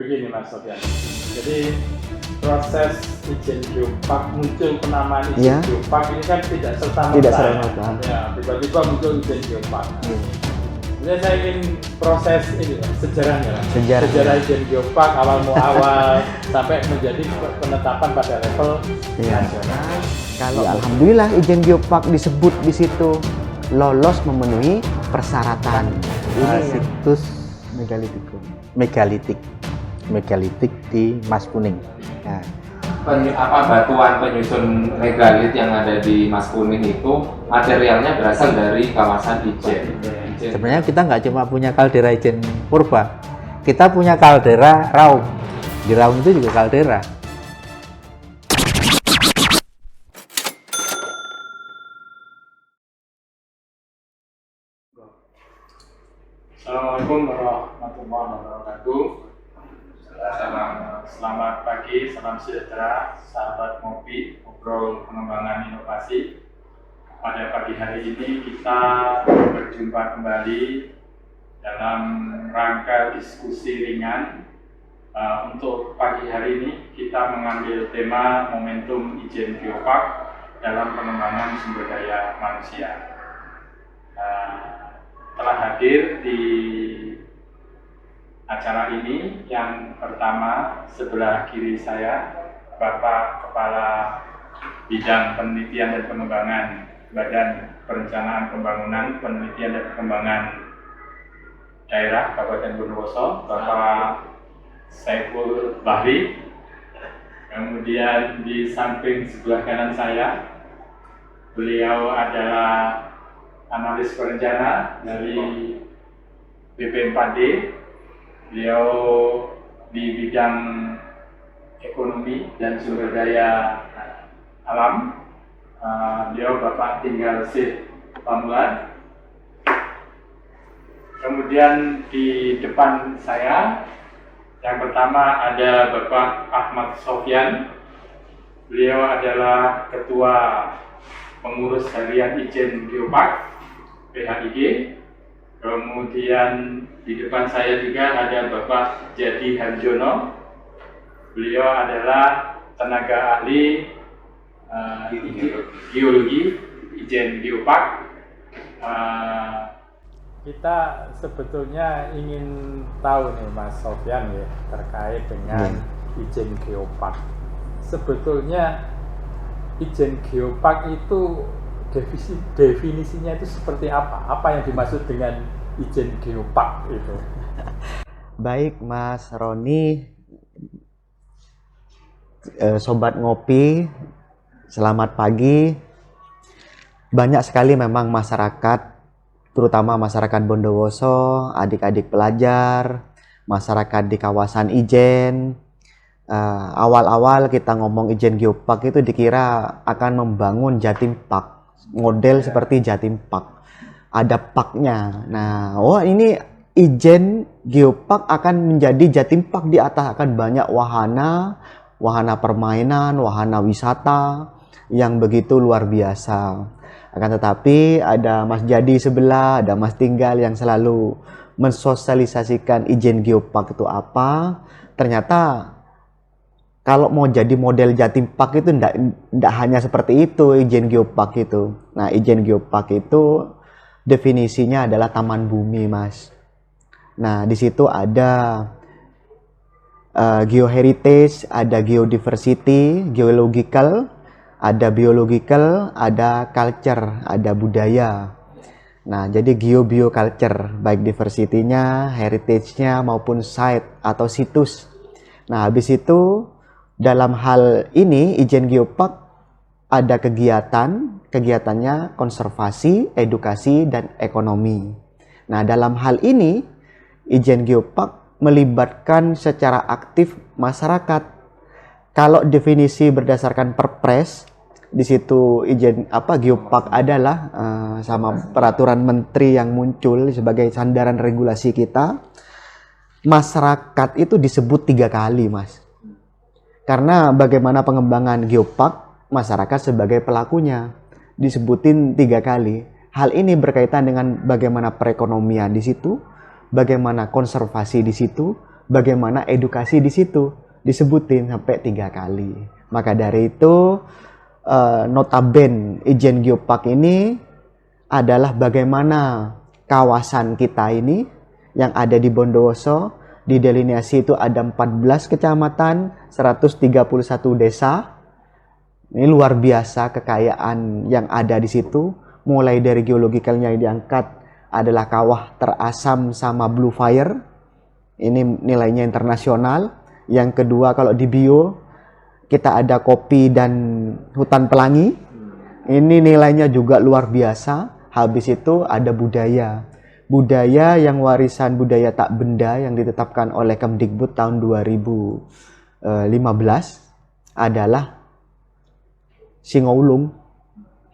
Begini Mas Sofyan, jadi proses izin geopark muncul penamaan izin geopark ini kan tidak serta-merta. Ya, tiba-tiba muncul izin geopark. Jadi saya ingin proses ini sejarahnya, sejarah izin geopark awal sampai menjadi penetapan pada level nasional. Kalau alhamdulillah izin geopark disebut di situ lolos memenuhi persyaratan. Ini situs megalitik di Mas Kuning. Nah, batuan penyusun megalit yang ada di Mas Kuning itu materialnya berasal dari kawasan Ijen. Sebenarnya kita nggak cuma punya kaldera Ijen Purba, kita punya kaldera Raung. Di Raung itu juga kaldera. Assalamualaikum warahmatullahi wabarakatuh. Selamat pagi, salam sejahtera, sahabat ngopi, ngobrol pengembangan inovasi. Pada pagi hari ini kita berjumpa kembali dalam rangka diskusi ringan. Untuk pagi hari ini kita mengambil tema momentum Ijen Geopark dalam pengembangan sumber daya manusia. Telah hadir di acara ini yang pertama sebelah kiri saya Bapak Kepala Bidang Penelitian dan Pengembangan Badan Perencanaan Pembangunan Penelitian dan Pengembangan Daerah Kabupaten Bondowoso, Bapak Saiful Bahri. Kemudian di samping sebelah kanan saya beliau adalah analis perencana dari BP4D. Beliau di bidang ekonomi dan sumber daya alam. Beliau Bapak Tinggal C. Pamulan. Kemudian di depan saya yang pertama ada Bapak Ahmad Sofyan. Beliau adalah Ketua Pengurus Harian Ijen Geopark PHIG. Kemudian di depan saya juga ada Bapak Jadi Harjono. Beliau adalah tenaga ahli geologi Ijen Geopark. Kita sebetulnya ingin tahu nih Mas Sofyan ya terkait dengan Ijen Geopark. Sebetulnya Ijen Geopark itu definisinya itu seperti apa? Apa yang dimaksud dengan Ijen Geopark itu? Baik Mas Roni, Sobat Ngopi, selamat pagi. Banyak sekali memang masyarakat, terutama masyarakat Bondowoso, adik-adik pelajar, masyarakat di kawasan Ijen. Awal-awal kita ngomong Ijen Geopark itu dikira akan membangun Jatim Park. Model seperti Jatim Park, ada parknya. Nah, ini Ijen Geopark akan menjadi Jatim Park di atas, akan banyak wahana permainan, wahana wisata yang begitu luar biasa. Akan tetapi ada Mas Jadi sebelah, ada Mas Tinggal yang selalu mensosialisasikan Ijen Geopark itu apa. Ternyata kalau mau jadi model Jatim Park itu enggak hanya seperti itu Ijen Geopark itu. Nah, Ijen Geopark itu definisinya adalah taman bumi, Mas. Nah, di situ ada geoheritage, ada geodiversity, geological, ada biological, ada culture, ada budaya. Nah, jadi geo-bioculture, baik diversity-nya, heritage-nya maupun site atau situs. Nah, habis itu dalam hal ini Ijen Geopark ada kegiatannya konservasi, edukasi, dan ekonomi. Nah, dalam hal ini Ijen Geopark melibatkan secara aktif masyarakat. Kalau definisi berdasarkan Perpres, di situ Ijen Geopark adalah sama peraturan menteri yang muncul sebagai sandaran regulasi kita. Masyarakat itu disebut 3 kali, Mas. Karena bagaimana pengembangan geopark, masyarakat sebagai pelakunya disebutin 3 kali. Hal ini berkaitan dengan bagaimana perekonomian di situ, bagaimana konservasi di situ, bagaimana edukasi di situ disebutin sampai 3 kali. Maka dari itu notabene Ijen Geopark ini adalah bagaimana kawasan kita ini yang ada di Bondowoso, di delineasi itu ada 14 kecamatan, 131 desa. Ini luar biasa kekayaan yang ada di situ. Mulai dari geologikalnya yang diangkat adalah kawah terasam sama blue fire. Ini nilainya internasional. Yang kedua kalau di bio, kita ada kopi dan hutan pelangi. Ini nilainya juga luar biasa. Habis itu ada budaya. Budaya yang warisan budaya tak benda yang ditetapkan oleh Kemdikbud tahun 2015 adalah Singoulung.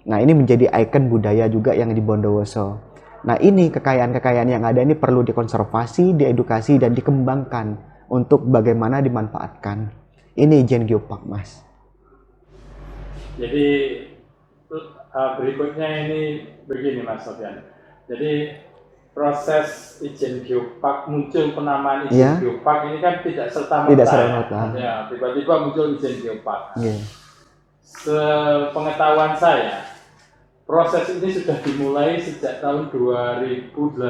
Nah, ini menjadi ikon budaya juga yang di Bondowoso. Nah, ini kekayaan-kekayaan yang ada ini perlu dikonservasi, diedukasi, dan dikembangkan untuk bagaimana dimanfaatkan. Ini Ijen Geopark, Mas. Jadi berikutnya ini begini Mas Sofyan. Jadi proses Ijen Geopark, muncul penamaan Ijen Geopark ini kan tidak serta-merta. Tidak serta-merta. Ya, tiba-tiba muncul Ijen Geopark. Sepengetahuan saya, proses ini sudah dimulai sejak tahun 2018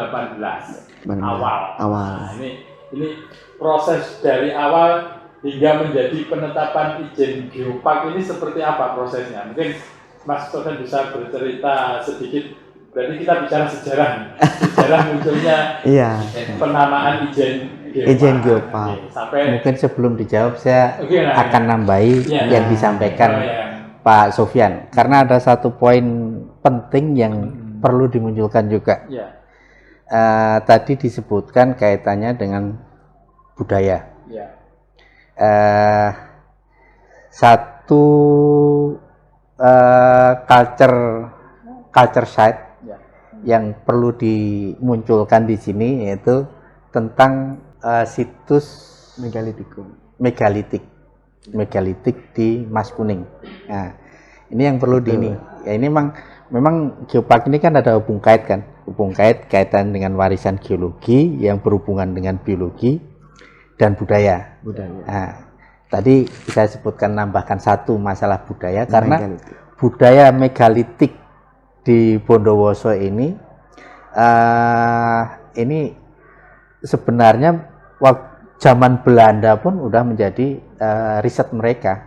awal. Nah, ini proses dari awal hingga menjadi penetapan Ijen Geopark ini seperti apa prosesnya? Mungkin Mas Sofyan bisa bercerita sedikit. Berarti kita bicara sejarah, sejarah munculnya penamaan Ijen Geopark. Mungkin sebelum dijawab saya akan nambahi yang disampaikan Pak Sofyan, karena ada satu poin penting yang perlu dimunculkan juga. Tadi disebutkan kaitannya dengan budaya. Satu culture site yang perlu dimunculkan di sini yaitu tentang situs megalitik di Mas Kuning. Nah, ini yang perlu ya ini memang geopark ini kan ada hubung kait kaitan dengan warisan geologi yang berhubungan dengan biologi dan budaya. Nah, tadi saya sebutkan nambahkan satu masalah budaya karena budaya megalitik di Bondowoso ini sebenarnya zaman Belanda pun udah menjadi riset mereka,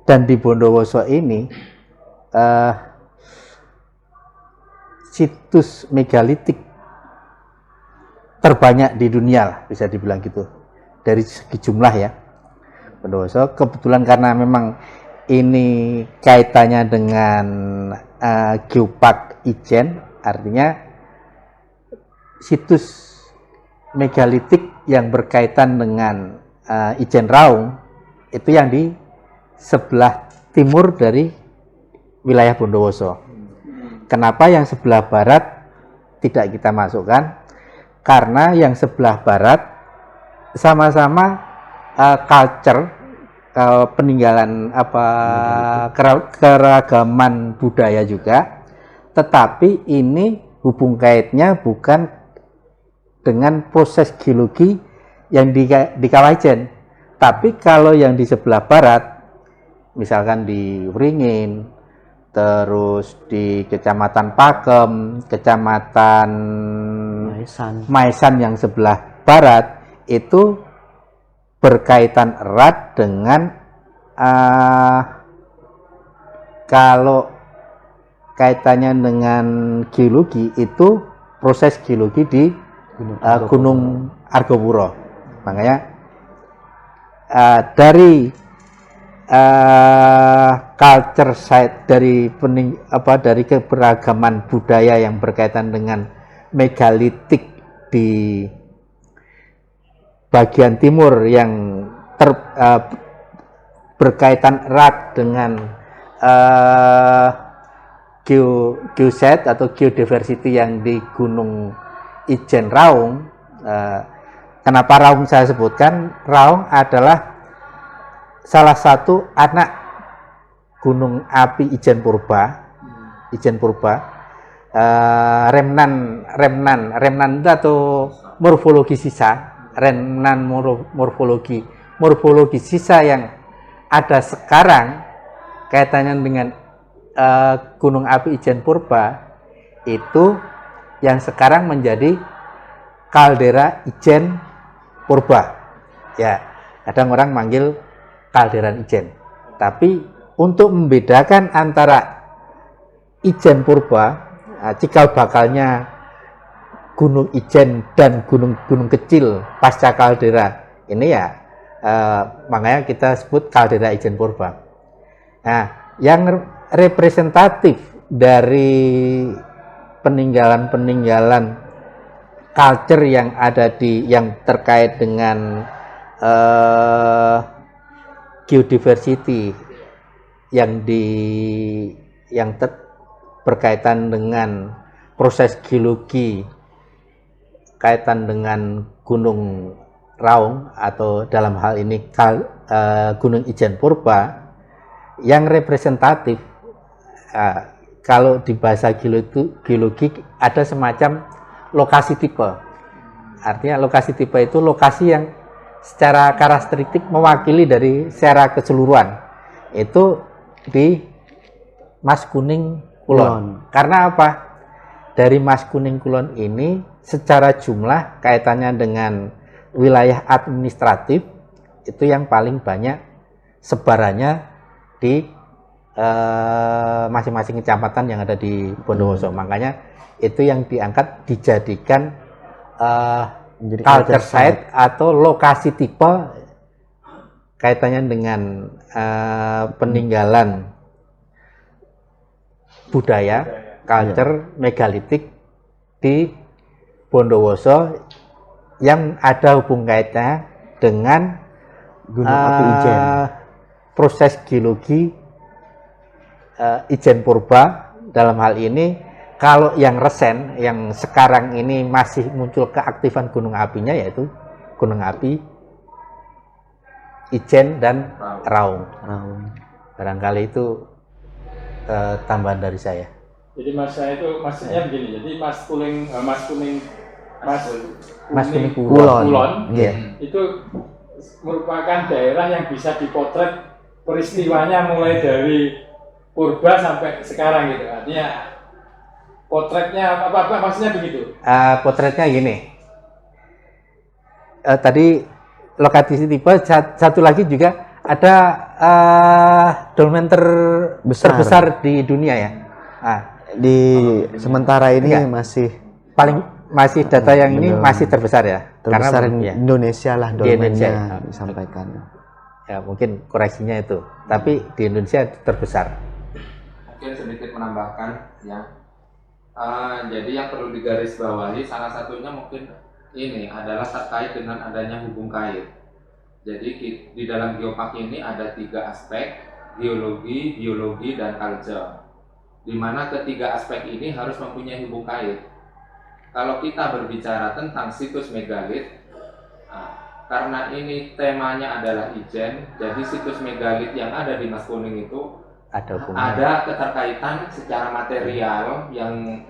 dan di Bondowoso ini situs megalitik terbanyak di dunia lah, bisa dibilang gitu dari segi jumlah ya. Bondowoso kebetulan karena memang ini kaitannya dengan Geopark Ijen, artinya situs megalitik yang berkaitan dengan Ijen Raung itu yang di sebelah timur dari wilayah Bondowoso. Kenapa yang sebelah barat tidak kita masukkan? Karena yang sebelah barat sama-sama culture, peninggalan keragaman budaya juga, tetapi ini hubung kaitnya bukan dengan proses geologi yang di Kawah Ijen. Tapi kalau yang di sebelah barat, misalkan di Wringin, terus di Kecamatan Pakem, Kecamatan Maesan yang sebelah barat, itu berkaitan erat dengan kalau kaitannya dengan geologi itu proses geologi di Gunung Argopuro. Makanya dari culture site, dari keberagaman budaya yang berkaitan dengan megalitik di bagian timur yang berkaitan erat dengan geoset atau geodiversity yang di Gunung Ijen Raung. Kenapa Raung saya sebutkan? Raung adalah salah satu anak gunung api Ijen Purba. Remnan itu atau morfologi sisa renan morfologi sisa yang ada sekarang kaitannya dengan gunung api Ijen Purba itu yang sekarang menjadi kaldera Ijen Purba. Ya, kadang orang manggil kalderan Ijen. Tapi untuk membedakan antara Ijen Purba, cikal bakalnya Gunung Ijen dan gunung-gunung kecil pasca kaldera, ini ya makanya kita sebut kaldera Ijen Purba. Nah, yang representatif dari peninggalan-peninggalan culture yang ada yang terkait dengan geodiversity yang berkaitan dengan proses geologi kaitan dengan Gunung Raung atau dalam hal ini Gunung Ijen Purba yang representatif. Kalau di bahasa geologi ada semacam lokasi tipe. Artinya lokasi tipe itu lokasi yang secara karakteristik mewakili dari secara keseluruhan. Itu di Mas Kuning Kulon. Karena apa? Dari Mas Kuning Kulon ini secara jumlah kaitannya dengan wilayah administratif itu yang paling banyak sebarannya di masing-masing kecamatan yang ada di Bondowoso. Makanya itu yang diangkat dijadikan culture site atau lokasi tipe kaitannya dengan peninggalan budaya, culture, megalitik di Bondowoso yang ada hubung kaitannya dengan Gunung api Ijen. Proses geologi Ijen Purba. Dalam hal ini kalau yang resen yang sekarang ini masih muncul keaktifan gunung apinya yaitu gunung api Ijen dan Raung. Barangkali itu tambahan dari saya. Jadi mas saya itu maksudnya begini, jadi Mas Kuning Kulon itu merupakan daerah yang bisa dipotret peristiwanya mulai dari purba sampai sekarang gitu. Artinya potretnya apa maksudnya begitu? Potretnya gini. Tadi lokasi tipe satu lagi juga ada dolmen terbesar di dunia ya. Di sementara ini masih data yang ini masih terbesar ya. Terbesar karena Indonesia lah dolmennya disampaikan. Ya mungkin koreksinya itu. Tapi di Indonesia terbesar. Mungkin sedikit menambahkan ya. Jadi yang perlu digarisbawahi salah satunya mungkin ini adalah terkait dengan adanya hubung kait. Jadi di dalam geopark ini ada 3 aspek, geologi, biologi, dan culture. Di mana ketiga aspek ini harus mempunyai hubung kait. Kalau kita berbicara tentang situs megalit, karena ini temanya adalah Ijen, jadi situs megalit yang ada di Mas Kuning itu ada keterkaitan secara material yang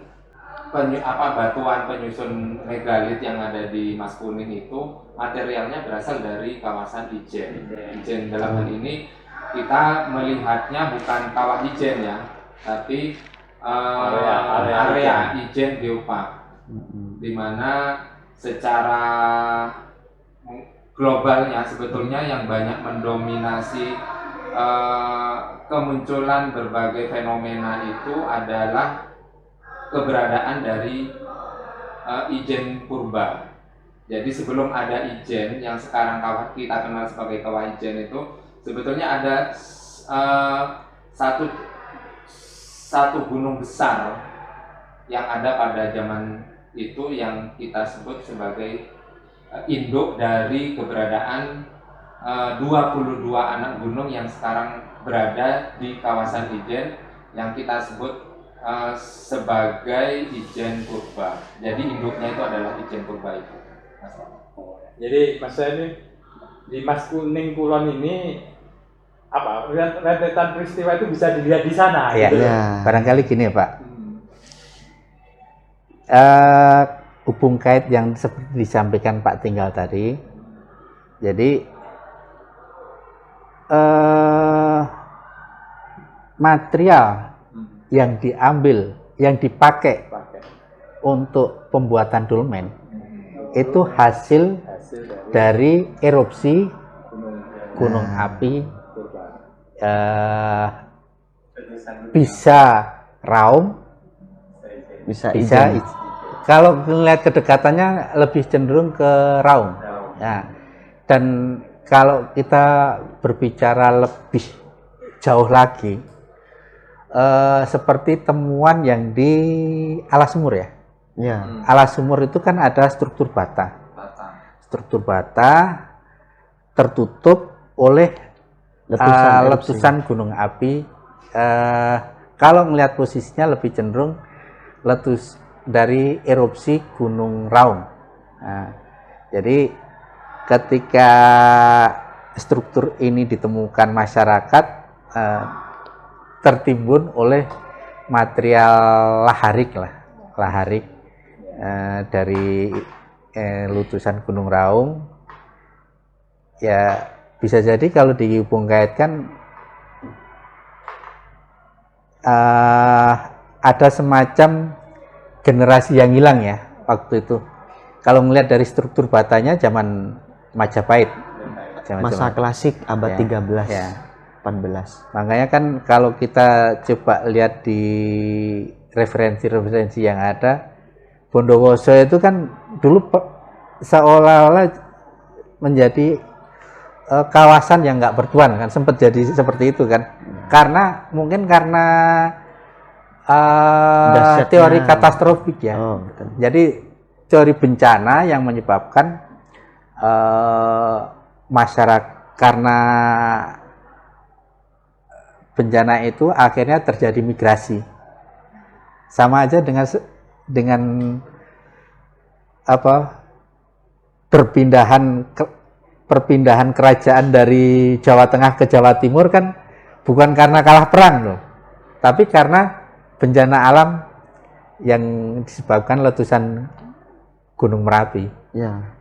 batuan penyusun megalit yang ada di Mas Kuning itu materialnya berasal dari kawasan Ijen. Ijen dalam hal ini kita melihatnya bukan kawah Ijen ya, tapi area Ijen Geopark, di mana secara globalnya sebetulnya yang banyak mendominasi kemunculan berbagai fenomena itu adalah keberadaan dari Ijen Purba. Jadi sebelum ada Ijen yang sekarang kita kenal sebagai kawah Ijen itu sebetulnya ada satu gunung besar yang ada pada zaman itu yang kita sebut sebagai induk dari keberadaan 22 anak gunung yang sekarang berada di kawasan Ijen yang kita sebut sebagai Ijen Purba. Jadi induknya itu adalah Ijen Purba itu. Jadi Mas ini di Mas Kuning Kulon ini apa rentetan peristiwa itu bisa dilihat di sana. Ya, gitu. barangkali gini ya Pak. hubung kait yang seperti disampaikan Pak Tinggal tadi. Jadi material yang diambil, yang dipakai untuk pembuatan dolmen itu hasil dari erupsi gunung api, bisa Raung, Bisa bisa Ijen. kalau melihat kedekatannya lebih cenderung ke Raung. Ya. Dan kalau kita berbicara lebih jauh lagi, seperti temuan yang di alas sumur ya. Ya. Alas sumur itu kan ada struktur bata. Struktur bata tertutup oleh Letusan erupsi. letusan gunung api. Kalau melihat posisinya lebih cenderung letus dari erupsi Gunung Raung. Nah, jadi ketika struktur ini ditemukan masyarakat, tertimbun oleh material laharik dari letusan Gunung Raung. Ya bisa jadi kalau dihubung kaitkan ada semacam generasi yang hilang ya waktu itu. Kalau melihat dari struktur batanya zaman Majapahit, Masa klasik abad Ya, 13, ya. 14. Makanya kan kalau kita coba lihat di referensi-referensi yang ada, Bondowoso itu kan dulu seolah-olah menjadi kawasan yang nggak bertuan kan, sempat jadi seperti itu kan. Karena mungkin karena Dahsyatnya. teori katastrofik ya. Oh, betul. Jadi teori bencana yang menyebabkan masyarakat, karena bencana itu akhirnya terjadi migrasi. Sama aja dengan apa, perpindahan kerajaan dari Jawa Tengah ke Jawa Timur kan bukan karena kalah perang loh, tapi karena bencana alam yang disebabkan letusan Gunung Merapi. Ya.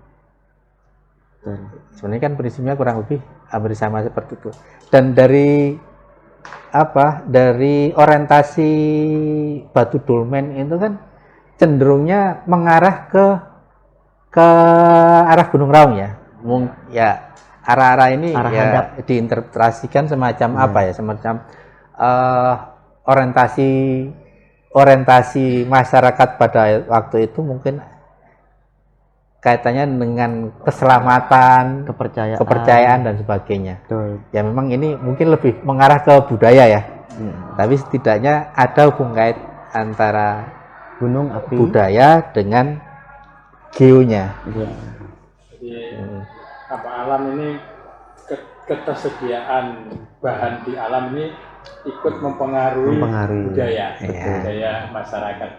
Betul. Sebenarnya kan prinsipnya kurang lebih hampir sama seperti itu. Dan dari orientasi batu dolmen itu kan cenderungnya mengarah ke arah Gunung Raung ya. Ya arah-arah ini Arah ya hadap. diinterpretasikan semacam semacam orientasi masyarakat pada waktu itu mungkin kaitannya dengan keselamatan, kepercayaan dan sebagainya. Betul. Ya memang ini mungkin lebih mengarah ke budaya ya. Tapi setidaknya ada hubung kait antara Gunung api. budaya dengan geonya. Ya. Jadi alam ini ketersediaan bahan di alam ini ikut mempengaruhi budaya masyarakat.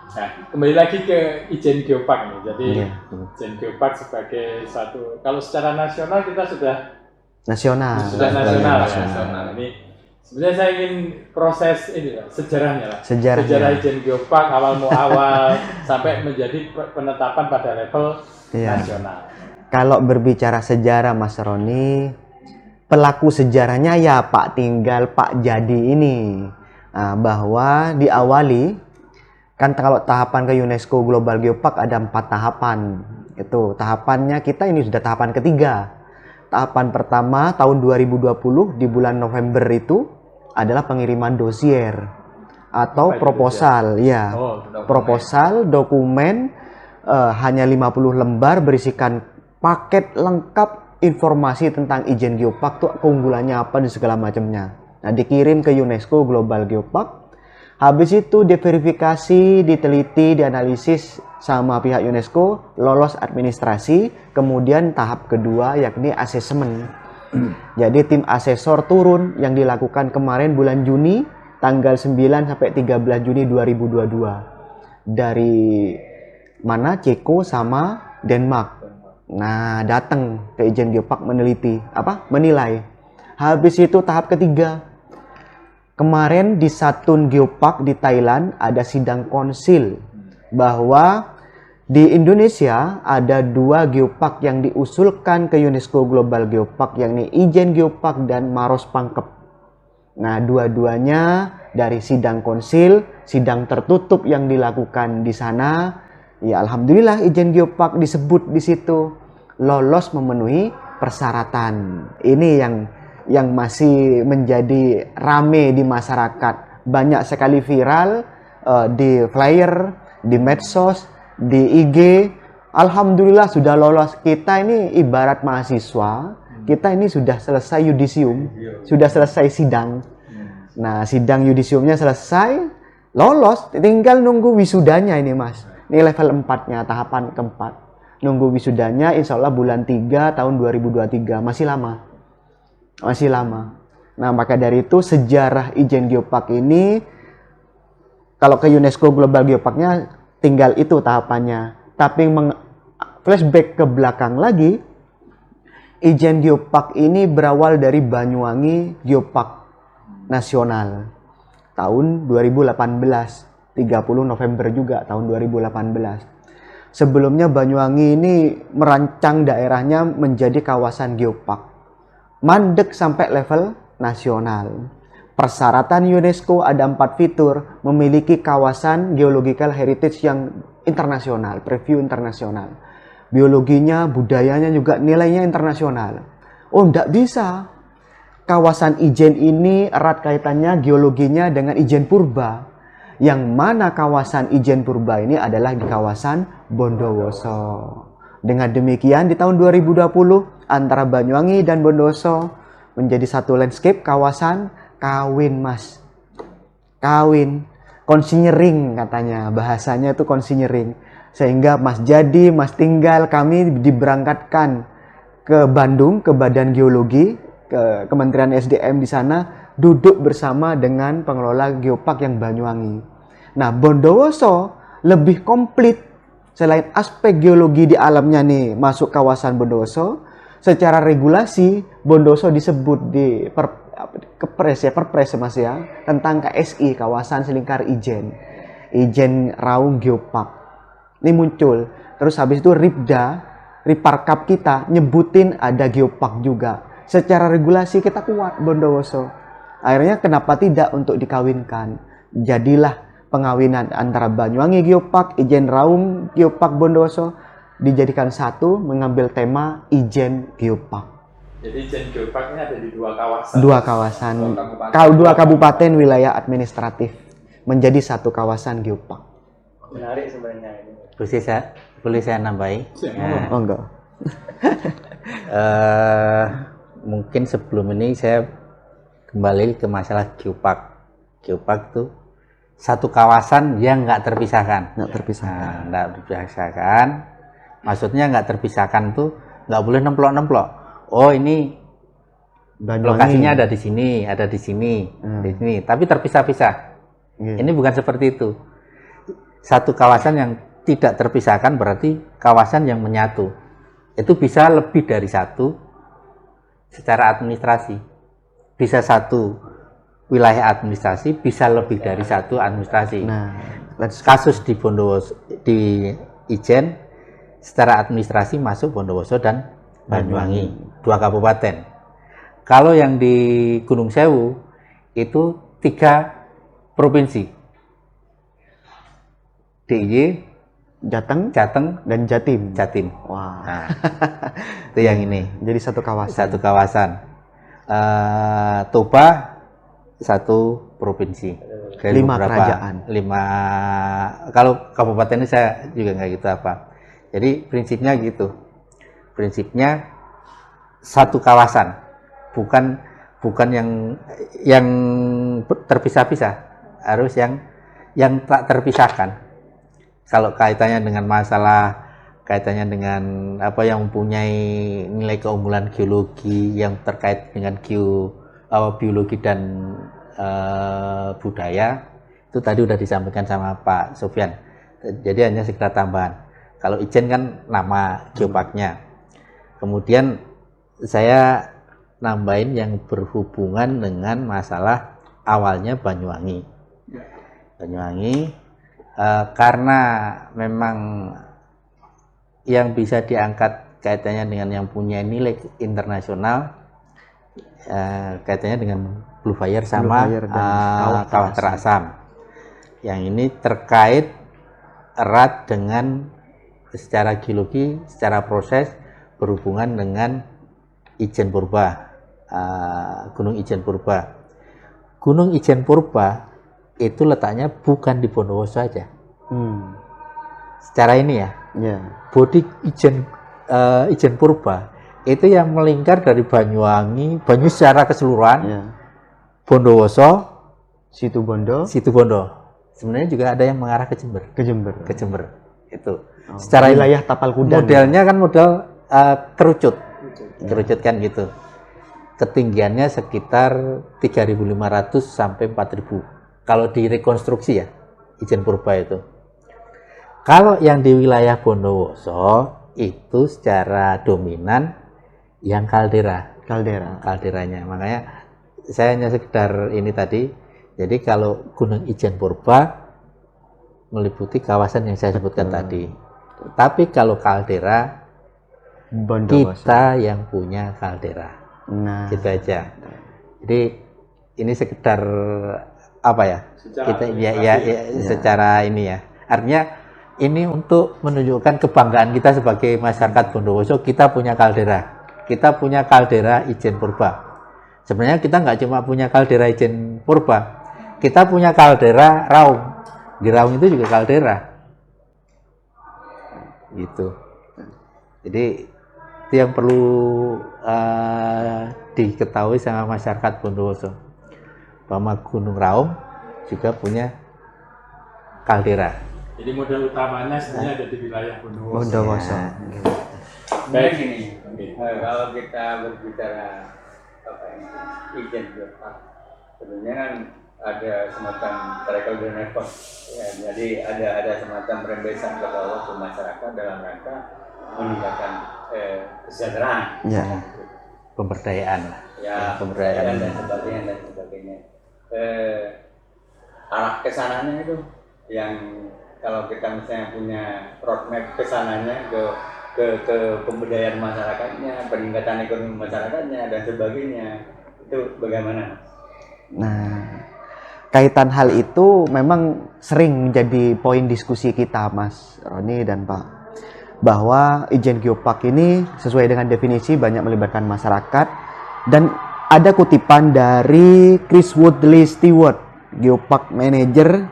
Nah, kembali lagi ke Ijen Geopark nih. Jadi Ijen Geopark sebagai satu, kalau secara nasional kita sudah nasional. Ini sebenarnya saya ingin proses ini lah, sejarahnya lah. Sejarah Ijen Geopark awal sampai menjadi penetapan pada level nasional. Kalau berbicara sejarah Mas Roni, pelaku sejarahnya ya Pak Tinggal, Pak Jadi ini. Nah, bahwa diawali kan kalau tahapan ke UNESCO Global Geopark ada 4 tahapan. Itu tahapannya kita ini sudah tahapan ketiga. Tahapan pertama tahun 2020 di bulan November itu adalah pengiriman dosier atau proposal ya. Proposal dokumen hanya 50 lembar berisikan paket lengkap informasi tentang Ijen Geopark tuh keunggulannya apa dan segala macamnya. Nah, dikirim ke UNESCO Global Geopark. Habis itu diverifikasi, diteliti, dianalisis sama pihak UNESCO, lolos administrasi, kemudian tahap kedua yakni asesmen. Jadi tim asesor turun yang dilakukan kemarin bulan Juni, tanggal 9 sampai 13 Juni 2022. Dari mana? Ceko sama Denmark. Nah, datang ke Ijen Geopark menilai. Habis itu tahap ketiga. Kemarin di Satun Geopark di Thailand ada sidang konsil bahwa Di Indonesia ada 2 geopark yang diusulkan ke UNESCO Global Geopark, yakni Ijen Geopark dan Maros Pangkep. Nah, dua-duanya dari sidang konsil, sidang tertutup yang dilakukan di sana, ya alhamdulillah Ijen Geopark disebut di situ lolos memenuhi persyaratan. Ini yang masih menjadi rame di masyarakat. Banyak sekali viral di flyer, di medsos, di IG. Alhamdulillah sudah lolos. Kita ini ibarat mahasiswa, kita ini sudah selesai yudisium, sudah selesai sidang. Nah, sidang yudisiumnya selesai, lolos, tinggal nunggu wisudanya ini Mas. Ini level 4-nya, tahapan keempat. Nunggu wisudanya insya Allah bulan 3 tahun 2023, masih lama. Masih lama. Nah, maka dari itu sejarah Ijen Geopark ini, kalau ke UNESCO Global Geoparknya tinggal itu tahapannya. Tapi flashback ke belakang lagi, Ijen Geopark ini berawal dari Banyuwangi Geopark Nasional tahun 2018, 30 November juga tahun 2018. Sebelumnya Banyuwangi ini merancang daerahnya menjadi kawasan geopark. Mandek sampai level nasional. Persyaratan UNESCO ada 4 fitur, memiliki kawasan geological heritage yang internasional, preview internasional. Biologinya, budayanya juga nilainya internasional. Oh, enggak bisa. Kawasan Ijen ini erat kaitannya geologinya dengan Ijen Purba. Yang mana kawasan Ijen Purba ini adalah di kawasan Bondowoso. Dengan demikian di tahun 2020 antara Banyuwangi dan Bondowoso menjadi satu landscape kawasan kawin Mas. Kawin, konsinyering katanya, bahasanya itu konsinyering. Sehingga Mas jadi, Mas tinggal, kami diberangkatkan ke Bandung, ke Badan Geologi, ke Kementerian SDM di sana, duduk bersama dengan pengelola geopark yang Banyuwangi. Nah, Bondowoso lebih komplit. Selain aspek geologi di alamnya nih masuk kawasan Bondowoso, secara regulasi Bondowoso disebut di Perpres Mas ya, tentang KSI, kawasan selingkar Ijen. Ijen Raung Geopark. Ini muncul. Terus habis itu Riparkap kita nyebutin ada geopark juga. Secara regulasi kita kuat Bondowoso. Akhirnya kenapa tidak untuk dikawinkan? Jadilah pengawinan antara Banyuwangi Geopark, Ijen Raung Geopark Bondowoso dijadikan satu, mengambil tema Ijen Geopark. Jadi Ijen Geopark ini ada di 2 kawasan. 2 kawasan, 2 kabupaten wilayah administratif menjadi satu kawasan geopark. Menarik sebenarnya ini. Boleh saya nambahi? Oh enggak. Mungkin sebelum ini saya kembali ke masalah geopark. Geopark itu satu kawasan yang nggak terpisahkan. Nggak terpisahkan. Nah, nggak terpisahkan. Maksudnya nggak terpisahkan tuh nggak boleh nemplok-nemplok. Oh ini Banyuwangi. lokasinya ada di sini, ada di sini, di sini. Tapi terpisah-pisah. Ini bukan seperti itu. Satu kawasan yang tidak terpisahkan berarti kawasan yang menyatu. Itu bisa lebih dari satu secara administrasi. Bisa satu wilayah administrasi, bisa lebih dari satu administrasi. Nah, kasus di Bondowoso, di Ijen, secara administrasi masuk Bondowoso dan Banyuwangi, 2 kabupaten. Kalau yang di Gunung Sewu itu 3 provinsi, DIY, Jateng, Jateng, dan Jatim. Jatim. Wah. Nah, itu yang ini. Jadi satu kawasan. Satu kawasan. Toba satu provinsi. Dari 5 kerajaan. 5. Kalau kabupaten ini saya juga nggak gitu apa. Jadi prinsipnya gitu. Prinsipnya satu kawasan, bukan yang terpisah-pisah, harus yang tak terpisahkan. Kalau kaitannya dengan masalah, kaitannya dengan apa yang mempunyai nilai keunggulan geologi yang terkait dengan biologi dan budaya, itu tadi udah disampaikan sama Pak Sofyan. Jadi hanya sekedar tambahan. Kalau Ijen kan nama geoparknya. Kemudian saya nambahin yang berhubungan dengan masalah awalnya Banyuwangi. Banyuwangi karena memang yang bisa diangkat kaitannya dengan yang punya nilai internasional, kaitannya dengan Blue Fire sama Blue Fire dan kawah terasam. Yang ini terkait erat dengan secara geologi, secara proses berhubungan dengan Ijen Purba, Gunung Ijen Purba. Gunung Ijen Purba itu letaknya bukan di Bondowoso saja. Secara ini ya, bodi Ijen Purba itu yang melingkar dari Banyuwangi, secara keseluruhan, Bondowoso, Situbondo. Sebenarnya juga ada yang mengarah ke Jember. Ke Jember. Itu. Secara wilayah Tapal Kuda. Modelnya kan model kerucut kan gitu. Ketinggiannya sekitar 3.500 sampai 4.000. Kalau direkonstruksi ya, Ijen Purba itu. Kalau yang di wilayah Bondowoso itu secara dominan yang kalderanya. Makanya saya hanya sekedar ini tadi. Jadi kalau Gunung Ijen Purba meliputi kawasan yang saya sebutkan tadi. Tapi kalau kaldera, Bondowoso. kita yang punya kaldera. Nah, Gitu aja. Jadi ini sekedar apa ya? Secara ini ya. Artinya ini untuk menunjukkan kebanggaan kita sebagai masyarakat Bondowoso, kita punya kaldera. Kita punya kaldera Ijen Purba. Sebenarnya kita nggak cuma punya kaldera Ijen Purba, kita punya kaldera Raung. Di Raung itu juga kaldera. Gitu. Jadi itu yang perlu diketahui sama masyarakat Bondowoso. Bahwa Gunung Raung juga punya kaldera. Jadi modal utamanya sebenarnya ada di wilayah Bondowoso. Bondowoso. Baik ini, kalau kita berbicara Ijen Geopark, sebenarnya kan ada semacam trickle effect, ya, jadi ada semacam rembesan ke bawah ke masyarakat dalam rangka meningkatkan kesejahteraan, Pemberdayaan. Pemberdayaan dan sebagainya. Arah kesananya itu yang kalau kita misalnya punya roadmap kesananya ke pemberdayaan masyarakatnya, peningkatan ekonomi masyarakatnya dan sebagainya, itu bagaimana? Nah, kaitan hal itu memang sering menjadi poin diskusi kita, Mas Roni dan Pak, bahwa Ijen Geopark ini sesuai dengan definisi banyak melibatkan masyarakat, dan ada kutipan dari Chris Woodley Stewart, Geopark Manager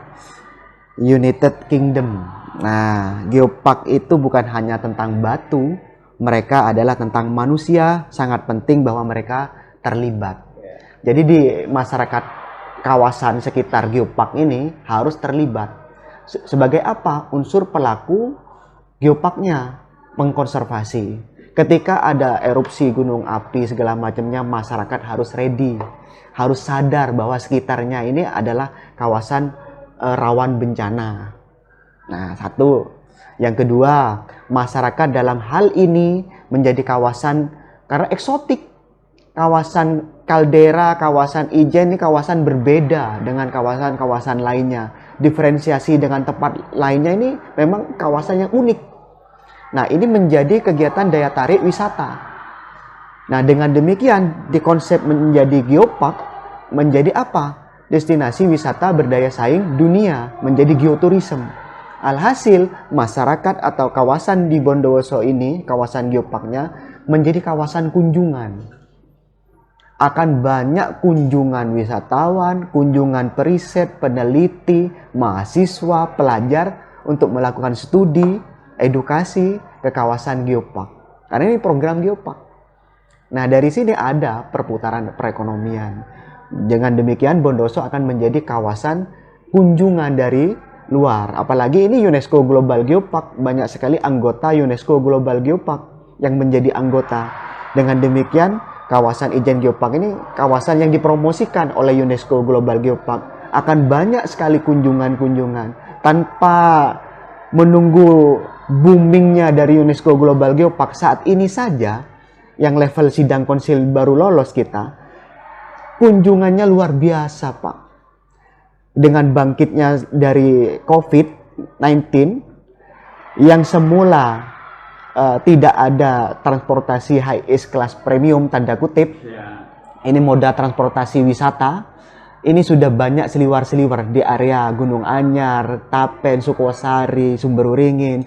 United Kingdom. Nah, Geopark itu bukan hanya tentang batu, mereka adalah tentang manusia, sangat penting bahwa mereka terlibat. Jadi di masyarakat kawasan sekitar Geopark ini harus terlibat. Sebagai apa? Unsur pelaku geoparknya, pengkonservasi. Ketika ada erupsi gunung api segala macamnya, masyarakat harus ready, harus sadar bahwa sekitarnya ini adalah kawasan rawan bencana. Nah, satu. Yang kedua, masyarakat dalam hal ini menjadi kawasan karena eksotik. Kawasan kaldera, kawasan Ijen ini kawasan berbeda dengan kawasan-kawasan lainnya. Diferensiasi dengan tempat lainnya ini memang kawasan yang unik. Nah, ini menjadi kegiatan daya tarik wisata. Nah, dengan demikian di konsep menjadi geopark menjadi apa? Destinasi wisata berdaya saing dunia, menjadi geoturism. Alhasil, masyarakat atau kawasan di Bondowoso ini, kawasan geoparknya menjadi kawasan kunjungan. Akan banyak kunjungan wisatawan, kunjungan periset, peneliti, mahasiswa, pelajar untuk melakukan studi, edukasi ke kawasan geopark. Karena ini program geopark. Nah, dari sini ada perputaran perekonomian. Dengan demikian, Bondowoso akan menjadi kawasan kunjungan dari luar. Apalagi ini UNESCO Global Geopark, banyak sekali anggota UNESCO Global Geopark yang menjadi anggota. Dengan demikian, kawasan Ijen Geopark ini kawasan yang dipromosikan oleh UNESCO Global Geopark. Akan banyak sekali kunjungan-kunjungan. Tanpa menunggu boomingnya dari UNESCO Global Geopark, saat ini saja yang level sidang konsil baru lolos kita, kunjungannya luar biasa, Pak. Dengan bangkitnya dari COVID-19 yang semula tidak ada transportasi high is kelas premium tanda kutip. Ya. Ini moda transportasi wisata. Ini sudah banyak seliwar-seliwar di area Gunung Anyar, Tapen, Sukosari, Sumberuringin.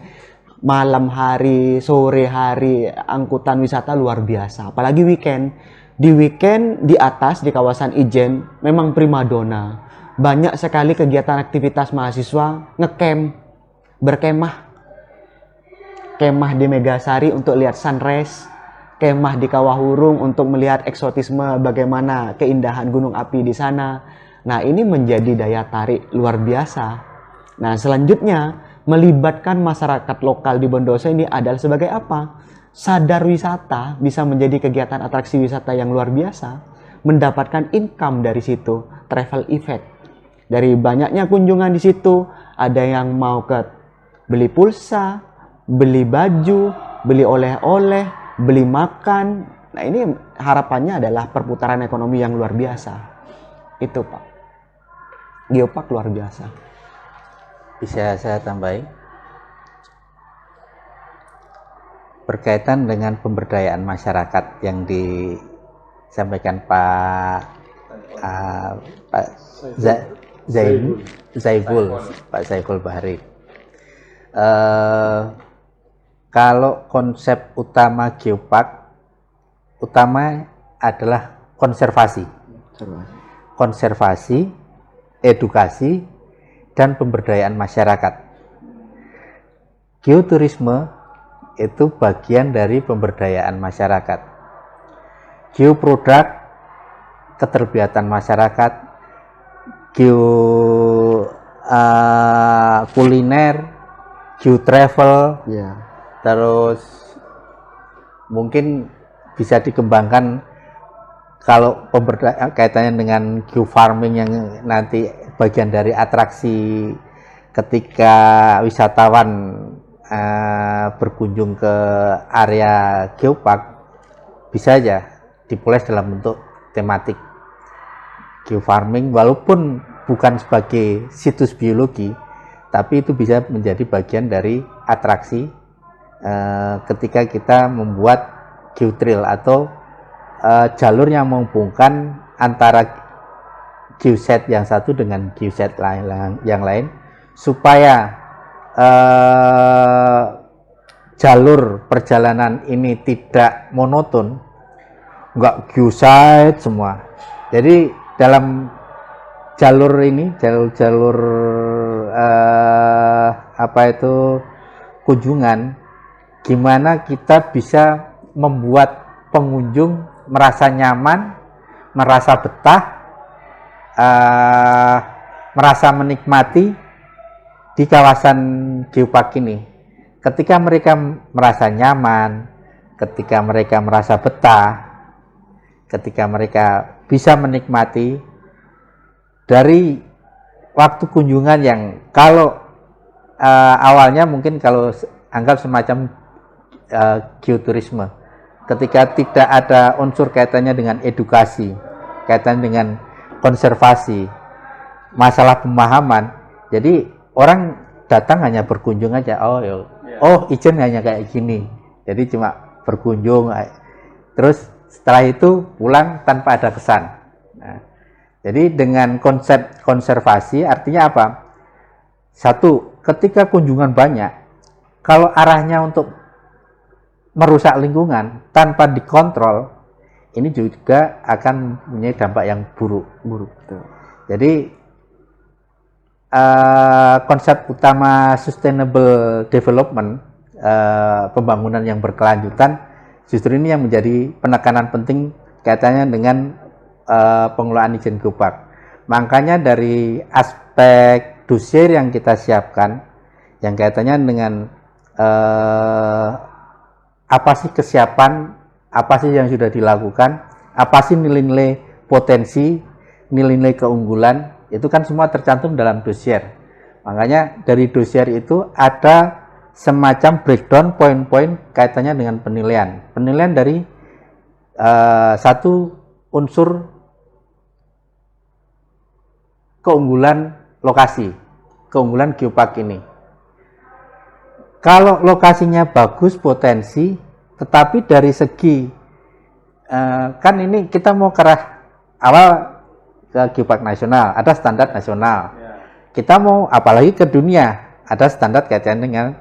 Malam hari, sore hari, angkutan wisata luar biasa. Apalagi weekend. Di weekend di atas di kawasan Ijen memang primadona. Banyak sekali kegiatan aktivitas mahasiswa ngecamp, berkemah. Kemah di Megasari untuk lihat sunrise, kemah di Kawah Hurung untuk melihat eksotisme bagaimana keindahan gunung api di sana. Nah, ini menjadi daya tarik luar biasa. Nah, selanjutnya melibatkan masyarakat lokal di Bondowoso ini adalah sebagai apa? Sadar wisata bisa menjadi kegiatan atraksi wisata yang luar biasa, mendapatkan income dari situ, travel effect. Dari banyaknya kunjungan di situ, ada yang mau ke beli pulsa, beli baju, beli oleh-oleh, beli makan. Nah, ini harapannya adalah perputaran ekonomi yang luar biasa. Itu, Pak. Geopark luar biasa. Bisa saya tambahin? Berkaitan dengan pemberdayaan masyarakat yang disampaikan Pak Zaiful Bahri. Kalau konsep utama Geopark utama adalah konservasi, edukasi, dan pemberdayaan masyarakat. Geoturisme itu bagian dari pemberdayaan masyarakat. Geoproduk, keterlibatan masyarakat, kuliner, geotravel, terus mungkin bisa dikembangkan kalau kaitannya dengan geofarming yang nanti bagian dari atraksi ketika wisatawan berkunjung ke area geopark, bisa aja dipoles dalam bentuk tematik geofarming, walaupun bukan sebagai situs biologi, tapi itu bisa menjadi bagian dari atraksi ketika kita membuat geotrail atau jalur yang menghubungkan antara geoset yang satu dengan geoset yang lain, supaya jalur perjalanan ini tidak monoton, nggak geosite semua. Jadi dalam jalur ini, jalur kunjungan, gimana kita bisa membuat pengunjung merasa nyaman, merasa betah, merasa menikmati di kawasan geopark ini. Ketika mereka merasa nyaman, ketika mereka merasa betah, ketika mereka bisa menikmati dari waktu kunjungan yang kalau awalnya mungkin kalau anggap semacam geoturisme, ketika tidak ada unsur kaitannya dengan edukasi, kaitan dengan konservasi, masalah pemahaman, jadi orang datang hanya berkunjung aja. Oh, Ijen hanya kayak gini. Jadi cuma berkunjung. Terus setelah itu pulang tanpa ada kesan. Nah, jadi dengan konsep konservasi artinya apa? Satu, ketika kunjungan banyak, kalau arahnya untuk merusak lingkungan tanpa dikontrol, ini juga akan punya dampak yang buruk. Jadi konsep utama sustainable development, pembangunan yang berkelanjutan, justru ini yang menjadi penekanan penting kaitannya dengan pengelolaan izin geopark. Makanya dari aspek dossier yang kita siapkan, yang kaitannya dengan apa sih kesiapan, apa sih yang sudah dilakukan, apa sih nilai-nilai potensi, nilai-nilai keunggulan, itu kan semua tercantum dalam dossier. Makanya dari dossier itu ada semacam breakdown poin-poin kaitannya dengan penilaian. Penilaian dari satu unsur keunggulan lokasi, keunggulan geopark ini. Kalau lokasinya bagus, potensi, tetapi dari segi kan ini kita mau ke arah awal ke geopark nasional, ada standar nasional. Kita mau apalagi ke dunia, ada standar kaitan dengan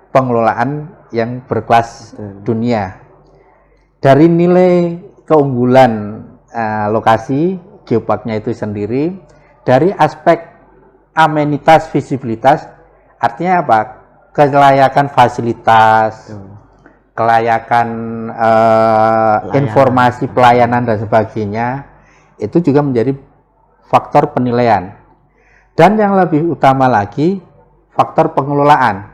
pengelolaan yang berkelas dunia. Dari nilai keunggulan lokasi geoparknya itu sendiri, dari aspek amenitas, visibilitas, artinya apa? Kelayakan fasilitas, kelayakan informasi pelayanan dan sebagainya, itu juga menjadi faktor penilaian. Dan yang lebih utama lagi, faktor pengelolaan.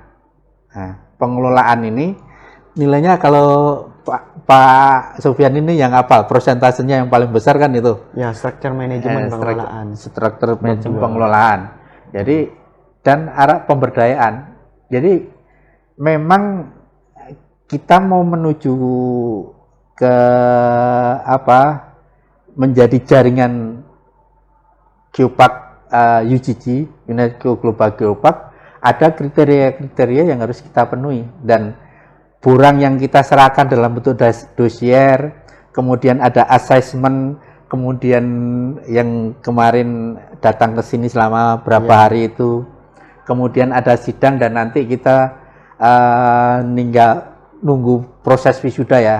Nah, pengelolaan ini nilainya kalau Pak Sofyan ini yang hafal, persentasenya yang paling besar kan itu. Ya, struktur manajemen pengelolaan. Struktur manajemen pengelolaan. Jadi, dan arah pemberdayaan. Jadi, memang kita mau menuju ke apa? Menjadi jaringan geopark UGG, UNESCO Global Geopark, ada kriteria-kriteria yang harus kita penuhi, dan borang yang kita serahkan dalam bentuk dosier, kemudian ada assessment, kemudian yang kemarin datang ke sini selama berapa hari itu, kemudian ada sidang, dan nanti kita nunggu proses wisuda ya,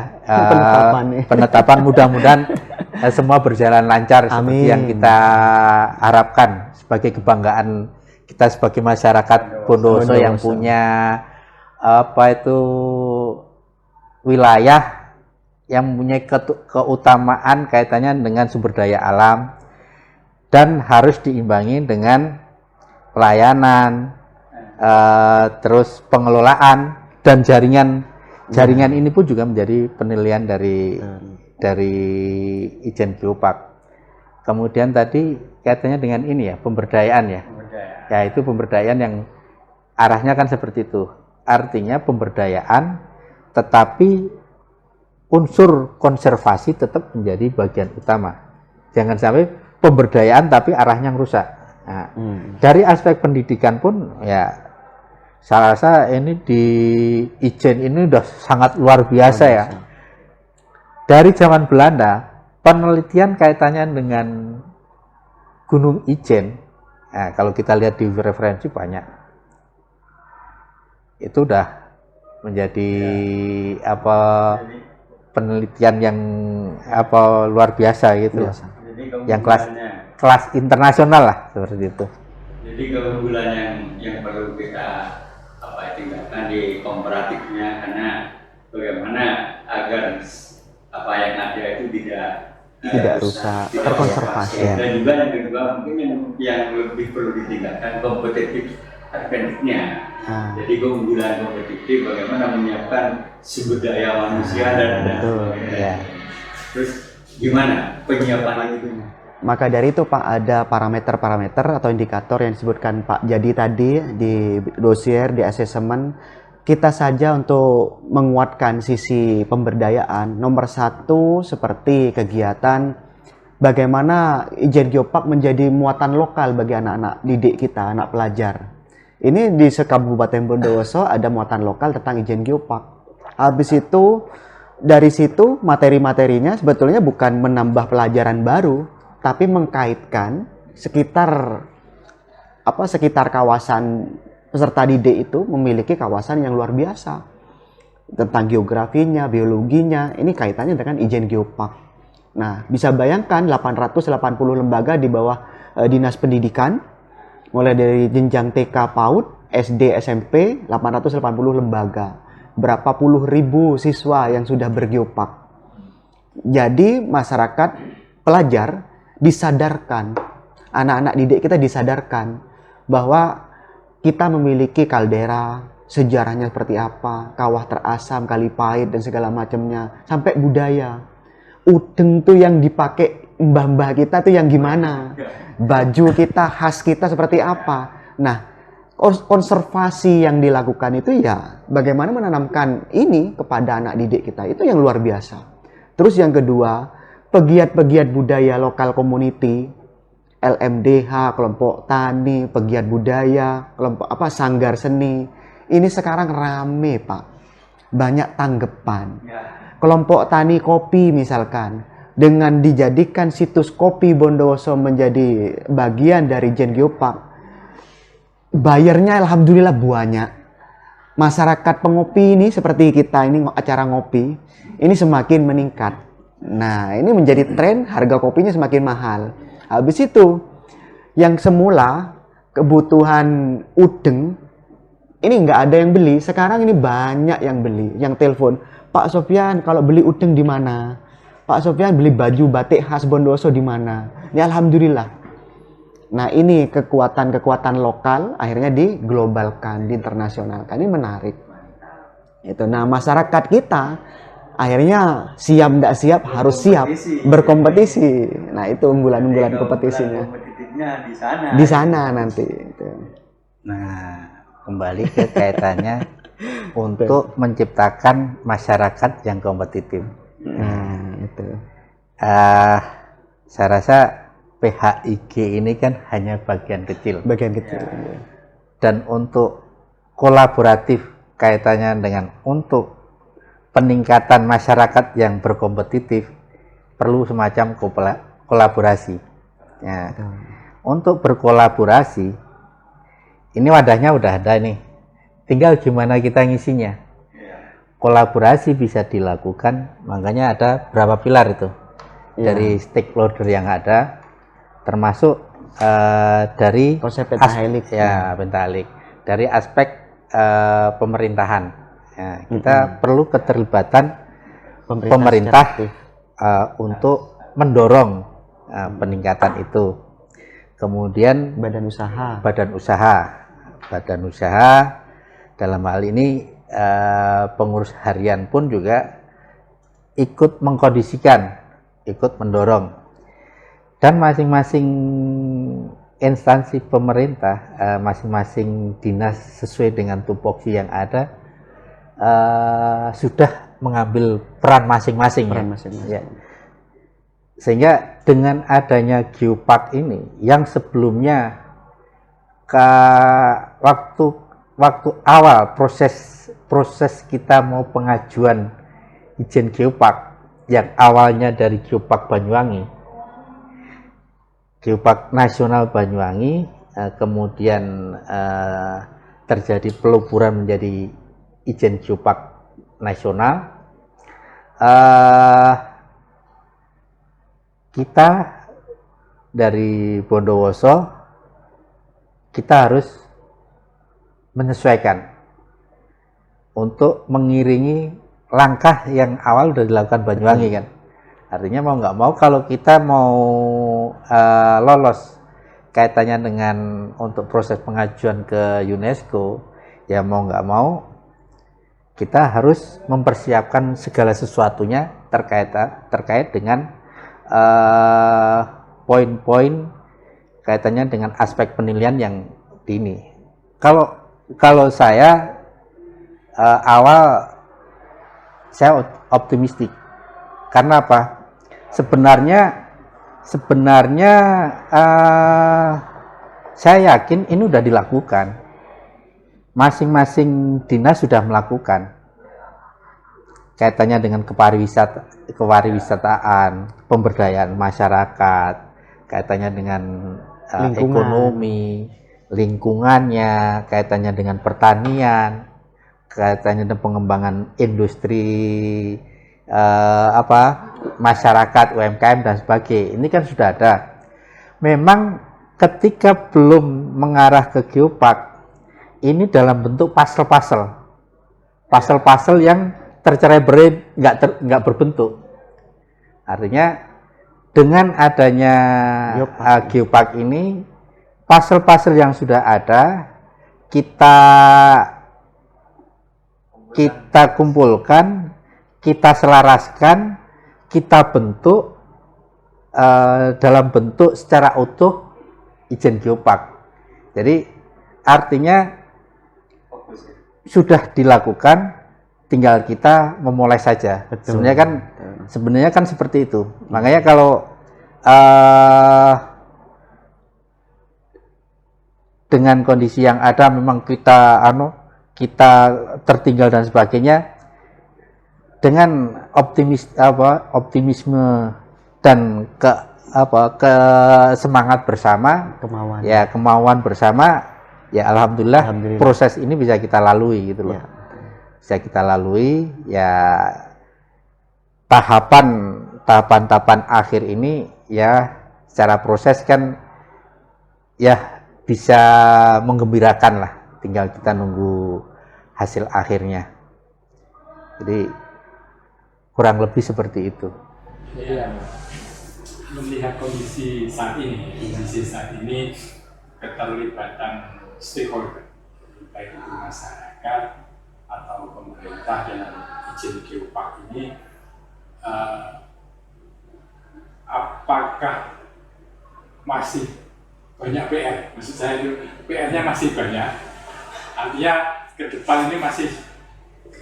penetapan mudah-mudahan semua berjalan lancar seperti yang kita harapkan sebagai kebanggaan kita sebagai masyarakat Bondowoso yang punya wilayah yang mempunyai keutamaan kaitannya dengan sumber daya alam, dan harus diimbangi dengan pelayanan, terus pengelolaan dan jaringan ini pun juga menjadi penilaian dari Ijen Geopark. Kemudian tadi kaitannya dengan ini ya, pemberdayaan ya. Ya, itu pemberdayaan yang arahnya kan seperti itu. Artinya pemberdayaan, tetapi unsur konservasi tetap menjadi bagian utama. Jangan sampai pemberdayaan tapi arahnya rusak. Nah, dari aspek pendidikan pun ya, saya rasa ini di Ijen ini udah sangat luar biasa ya. Dari zaman Belanda, penelitian kaitannya dengan Gunung Ijen, nah, kalau kita lihat di referensi banyak. Itu udah menjadi penelitian yang luar biasa gitu. Yang kelas internasional lah seperti itu. Jadi keunggulan yang perlu kita tingkatkan di komparatifnya, karena bagaimana agar apa yang ada itu tidak rusak, terkonservasi. Dan juga yang kedua mungkin yang lebih perlu ditingkatkan kompetitif advantage-nya. Jadi keunggulan kompetitif bagaimana menyiapkan sumber daya manusia dan sebagainya. Terus gimana penyiapan itu? Maka dari itu Pak, ada parameter-parameter atau indikator yang disebutkan Pak Jadi tadi di dosier, di asesmen. Kita saja untuk menguatkan sisi pemberdayaan, nomor satu seperti kegiatan bagaimana Ijen Geopark menjadi muatan lokal bagi anak-anak didik kita, anak pelajar. Ini di Kabupaten Bondowoso ada muatan lokal tentang Ijen Geopark. Habis itu, dari situ materi-materinya sebetulnya bukan menambah pelajaran baru, tapi mengkaitkan sekitar kawasan peserta didik itu memiliki kawasan yang luar biasa tentang geografinya, biologinya. Ini kaitannya dengan Ijen Geopark. Nah, bisa bayangkan 880 lembaga di bawah Dinas Pendidikan, mulai dari jenjang TK PAUD, SD, SMP, 880 lembaga. Berapa puluh ribu siswa yang sudah bergeopark. Jadi masyarakat pelajar disadarkan, anak-anak didik kita disadarkan bahwa kita memiliki kaldera, sejarahnya seperti apa, kawah terasam, kali pahit, dan segala macamnya, sampai budaya. Udeng tuh yang dipakai mbah-mbah kita tuh yang gimana, baju kita, khas kita seperti apa. Nah, konservasi yang dilakukan itu ya bagaimana menanamkan ini kepada anak didik kita, itu yang luar biasa. Terus yang kedua, pegiat-pegiat budaya lokal community, LMDH, kelompok tani, pegiat budaya, kelompok sanggar seni, ini sekarang rame Pak, banyak tanggapan. Ya. Kelompok tani kopi misalkan, dengan dijadikan situs kopi Bondowoso menjadi bagian dari Ijen Geopark, bayarnya alhamdulillah banyak. Masyarakat pengopi ini seperti kita ini acara ngopi, ini semakin meningkat. Nah, ini menjadi tren, harga kopinya semakin mahal. Habis itu, yang semula kebutuhan udeng, ini nggak ada yang beli. Sekarang ini banyak yang beli, yang telepon. Pak Sofyan, kalau beli udeng di mana? Pak Sofyan, beli baju batik khas Bondowoso di mana? Ya alhamdulillah. Nah, ini kekuatan-kekuatan lokal akhirnya diglobalkan, diinternasionalkan. Ini menarik. Itu. Nah, masyarakat kita akhirnya siap tidak siap harus siap berkompetisi. Nah, itu unggulan-unggulan kompetisinya. Kompetitifnya di sana. Di sana nanti. Itu. Nah, kembali ke kaitannya untuk menciptakan masyarakat yang kompetitif. Nah, itu. Saya rasa PHIG ini kan hanya bagian kecil. Bagian kecil. Dan untuk kolaboratif kaitannya dengan untuk peningkatan masyarakat yang berkompetitif perlu semacam kolaborasi. Ya. Untuk berkolaborasi ini wadahnya udah ada nih, tinggal gimana kita ngisinya. Kolaborasi bisa dilakukan, makanya ada berapa pilar itu dari stakeholder yang ada, termasuk dari konsep pentahelix. Ya, pentahelix. Dari aspek pemerintahan. Ya, kita perlu keterlibatan pemerintah untuk mendorong peningkatan itu. Kemudian badan usaha. Badan usaha dalam hal ini pengurus harian pun juga ikut mengkondisikan, ikut mendorong. Dan masing-masing instansi pemerintah, masing-masing dinas sesuai dengan tupoksi yang ada sudah mengambil peran masing-masing. Ya. Sehingga dengan adanya Geopark ini yang sebelumnya waktu awal proses kita mau pengajuan izin Geopark yang awalnya dari Geopark Banyuwangi, Geopark Nasional Banyuwangi, kemudian terjadi peluburan menjadi izin Geopark Nasional. Kita dari Bondowoso kita harus menyesuaikan untuk mengiringi langkah yang awal sudah dilakukan Banyuwangi kan. Artinya mau nggak mau kalau kita mau lolos kaitannya dengan untuk proses pengajuan ke UNESCO, ya mau nggak mau kita harus mempersiapkan segala sesuatunya terkait dengan poin-poin kaitannya dengan aspek penilaian yang dini. Kalau saya awal saya optimistik. Karena apa? Sebenarnya saya yakin ini sudah dilakukan. Masing-masing dinas sudah melakukan. Kaitannya dengan kepariwisataan, pemberdayaan masyarakat, kaitannya dengan ekonomi, lingkungannya, kaitannya dengan pertanian, kaitannya dengan pengembangan industri, masyarakat, UMKM dan sebagainya. Ini kan sudah ada. Memang ketika belum mengarah ke Geopark, ini dalam bentuk pasal-pasal yang tercerai-berai, nggak berbentuk. Artinya dengan adanya Geopark ini, pasal-pasal yang sudah ada kita kumpulkan, kita selaraskan, kita bentuk dalam bentuk secara utuh izin Geopark. Jadi artinya sudah dilakukan, tinggal kita memulai saja. Sebenarnya kan seperti itu. Makanya kalau dengan kondisi yang ada memang kita tertinggal dan sebagainya, dengan optimisme dan ke semangat bersama, Kemauan. ya kemauan bersama, ya alhamdulillah, Alhamdulillah. proses ini bisa kita lalui gitu loh. Ya. Bisa kita lalui, ya tahapan akhir ini ya secara proses kan ya bisa menggembirakan lah, tinggal kita nunggu hasil akhirnya. Jadi kurang lebih seperti itu. Iya. Melihat kondisi saat ini keterlibatan stakeholder, baik itu masyarakat atau pemerintah dalam izin geopark ini, apakah masih banyak PR? Maksud saya itu PR-nya masih banyak. Artinya ke depan ini masih,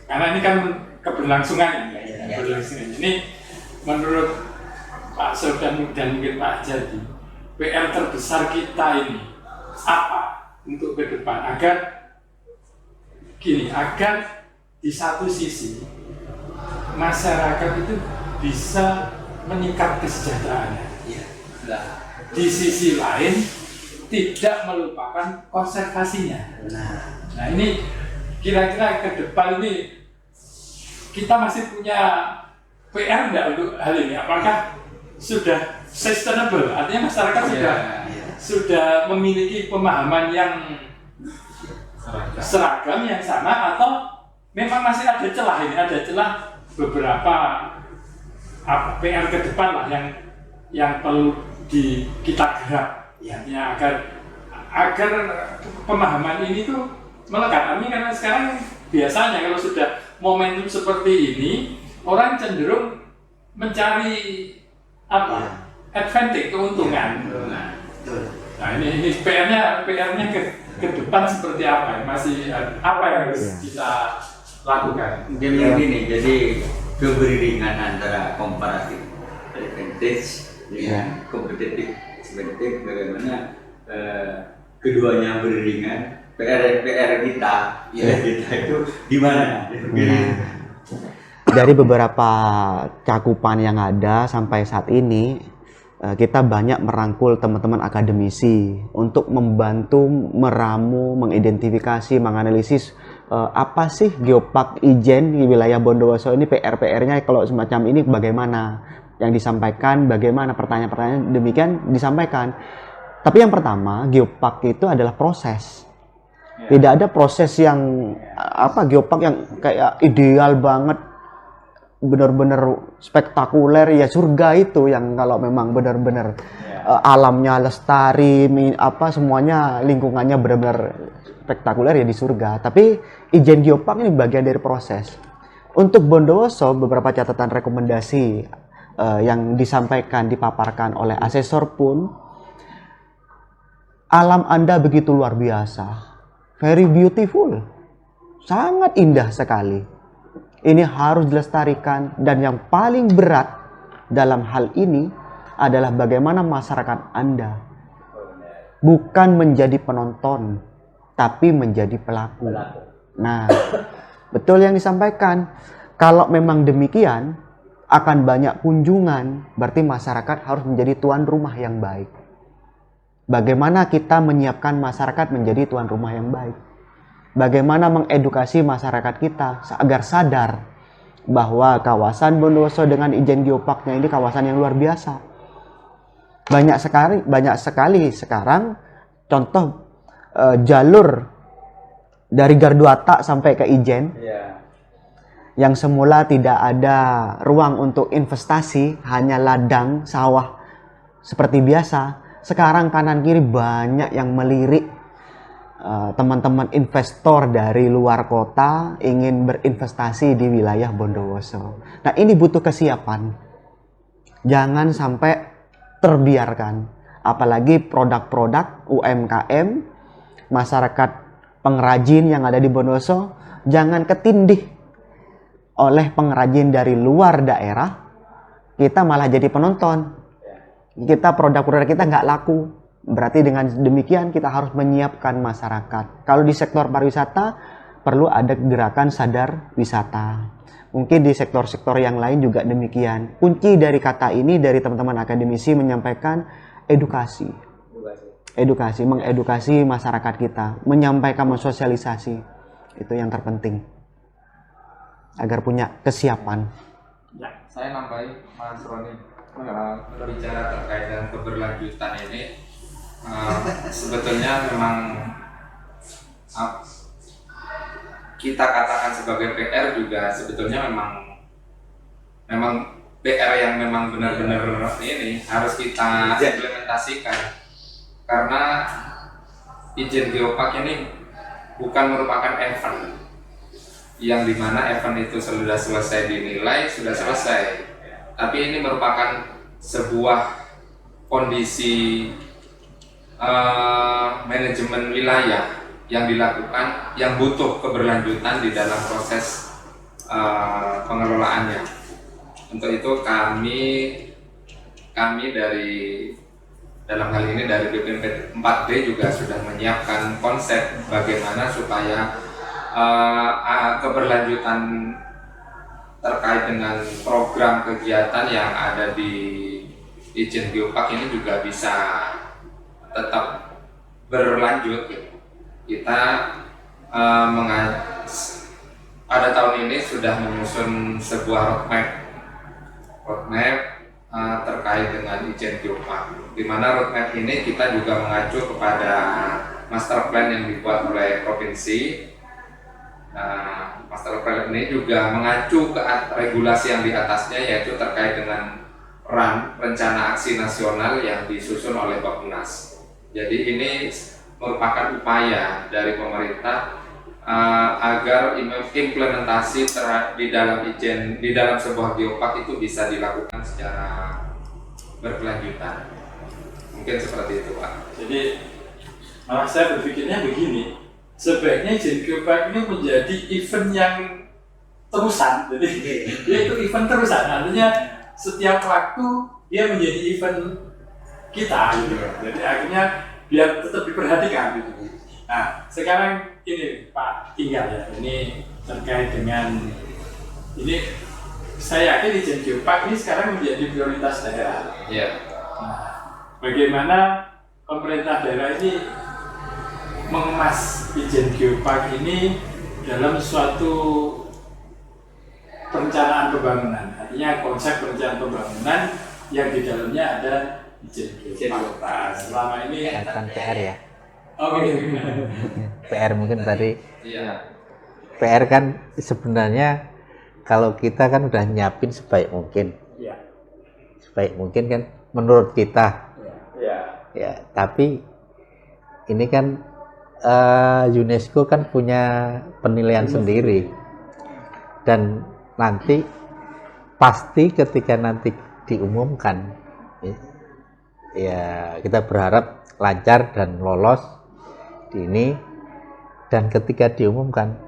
karena ini kan keberlangsungan ini menurut Pak Sofyan dan mungkin Pak Jadi, PR terbesar kita ini apa untuk ke depan agar di satu sisi masyarakat itu bisa meningkat kesejahteraannya, di sisi lain tidak melupakan konservasinya. Nah ini kira-kira ke depan ini kita masih punya PR enggak untuk hal ini? Apakah sudah sustainable? Artinya masyarakat sudah memiliki pemahaman yang seragam yang sama, atau memang masih ada celah ini, ada celah beberapa PR ke depan lah yang perlu kita garap, ya agar pemahaman ini tuh melekat. Karena sekarang biasanya kalau sudah momentum seperti ini, orang cenderung mencari advantage, keuntungan. Nah ini PR-nya ke depan seperti apa? Masih apa yang harus kita lakukan? Mungkin begini, jadi keberiringan antara comparative advantage dengan competitive advantage, bagaimana keduanya beriringan. PR kita itu di mana? Dari beberapa cakupan yang ada sampai saat ini, kita banyak merangkul teman-teman akademisi untuk membantu meramu, mengidentifikasi, menganalisis apa sih geopark Ijen di wilayah Bondowoso ini, PR-nya kalau semacam ini bagaimana, yang disampaikan bagaimana, pertanyaan-pertanyaan demikian disampaikan. Tapi yang pertama, geopark itu adalah proses. Tidak ada proses yang geopark yang kayak ideal banget, benar-benar spektakuler, ya surga itu yang kalau memang benar-benar alamnya lestari, semuanya lingkungannya benar-benar spektakuler, ya di surga. Tapi Ijen Geopark ini bagian dari proses. Untuk Bondowoso, beberapa catatan rekomendasi yang disampaikan, dipaparkan oleh asesor pun, alam Anda begitu luar biasa. Very beautiful, sangat indah sekali. Ini harus dilestarikan, dan yang paling berat dalam hal ini adalah bagaimana masyarakat Anda bukan menjadi penonton, tapi menjadi pelaku. Nah, betul yang disampaikan. Kalau memang demikian, akan banyak kunjungan, berarti masyarakat harus menjadi tuan rumah yang baik. Bagaimana kita menyiapkan masyarakat menjadi tuan rumah yang baik? Bagaimana mengedukasi masyarakat kita agar sadar bahwa kawasan Bondowoso dengan Ijen Geoparknya ini kawasan yang luar biasa. Banyak sekali sekarang contoh jalur dari Garduata sampai ke Ijen, yang semula tidak ada ruang untuk investasi, hanya ladang sawah seperti biasa. Sekarang kanan kiri banyak yang melirik, teman-teman investor dari luar kota ingin berinvestasi di wilayah Bondowoso. Nah ini butuh kesiapan, jangan sampai terbiarkan. Apalagi produk-produk UMKM, masyarakat pengrajin yang ada di Bondowoso, jangan ketindih oleh pengrajin dari luar daerah, kita malah jadi penonton. Kita produk-produk kita nggak laku. Berarti dengan demikian kita harus menyiapkan masyarakat. Kalau di sektor pariwisata perlu ada gerakan sadar wisata. Mungkin di sektor-sektor yang lain juga demikian. Kunci dari kata ini dari teman-teman akademisi menyampaikan edukasi. Edukasi, mengedukasi masyarakat kita, menyampaikan, mensosialisasi. Itu yang terpenting. Agar punya kesiapan. Ya, saya nambahin Mas Roni, berbicara terkait dengan keberlanjutan ini, sebetulnya memang kita katakan sebagai PR juga sebetulnya memang PR yang memang benar-benar ini harus kita implementasikan, karena izin geopark ini bukan merupakan event yang dimana event itu sudah selesai dinilai, sudah selesai, tapi ini merupakan sebuah kondisi manajemen wilayah yang dilakukan, yang butuh keberlanjutan di dalam proses pengelolaannya. Untuk itu kami dari dalam hal ini dari BPMP 4D juga sudah menyiapkan konsep bagaimana supaya keberlanjutan terkait dengan program kegiatan yang ada di izin geopark ini juga bisa tetap berlanjut. Kita pada tahun ini sudah menyusun sebuah roadmap terkait dengan izin geopark, di mana roadmap ini kita juga mengacu kepada master plan yang dibuat oleh provinsi. Master plan ini juga mengacu ke regulasi yang di atasnya, yaitu terkait dengan rencana aksi nasional yang disusun oleh Bappenas. Jadi ini merupakan upaya dari pemerintah agar implementasi di dalam sebuah geopark itu bisa dilakukan secara berkelanjutan. Mungkin seperti itu, Pak. Jadi malah saya berpikirnya begini, sebaiknya izin geopark ini menjadi event yang terusan. Jadi dia itu event terusan, artinya setiap waktu dia menjadi event kita gitu. Jadi akhirnya biar tetap diperhatikan gitu. Nah, sekarang ini Pak Tinggal ya, ini terkait dengan ini, saya yakin izin geopark ini sekarang menjadi prioritas daerah. Iya. Nah, bagaimana pemerintah daerah ini mengemas izin geopark ini dalam suatu perencanaan pembangunan, artinya konsep perencanaan pembangunan yang di dalamnya ada izin geopark. Selama ini Bukan PR ya. oke. PR mungkin tadi. Iya. PR kan sebenarnya kalau kita kan udah nyiapin sebaik mungkin. Iya. Sebaik mungkin kan menurut kita. Iya. Ya, tapi ini kan UNESCO kan punya penilaian sendiri. Dan nanti pasti ketika nanti diumumkan, ya kita berharap lancar dan lolos di ini, dan ketika diumumkan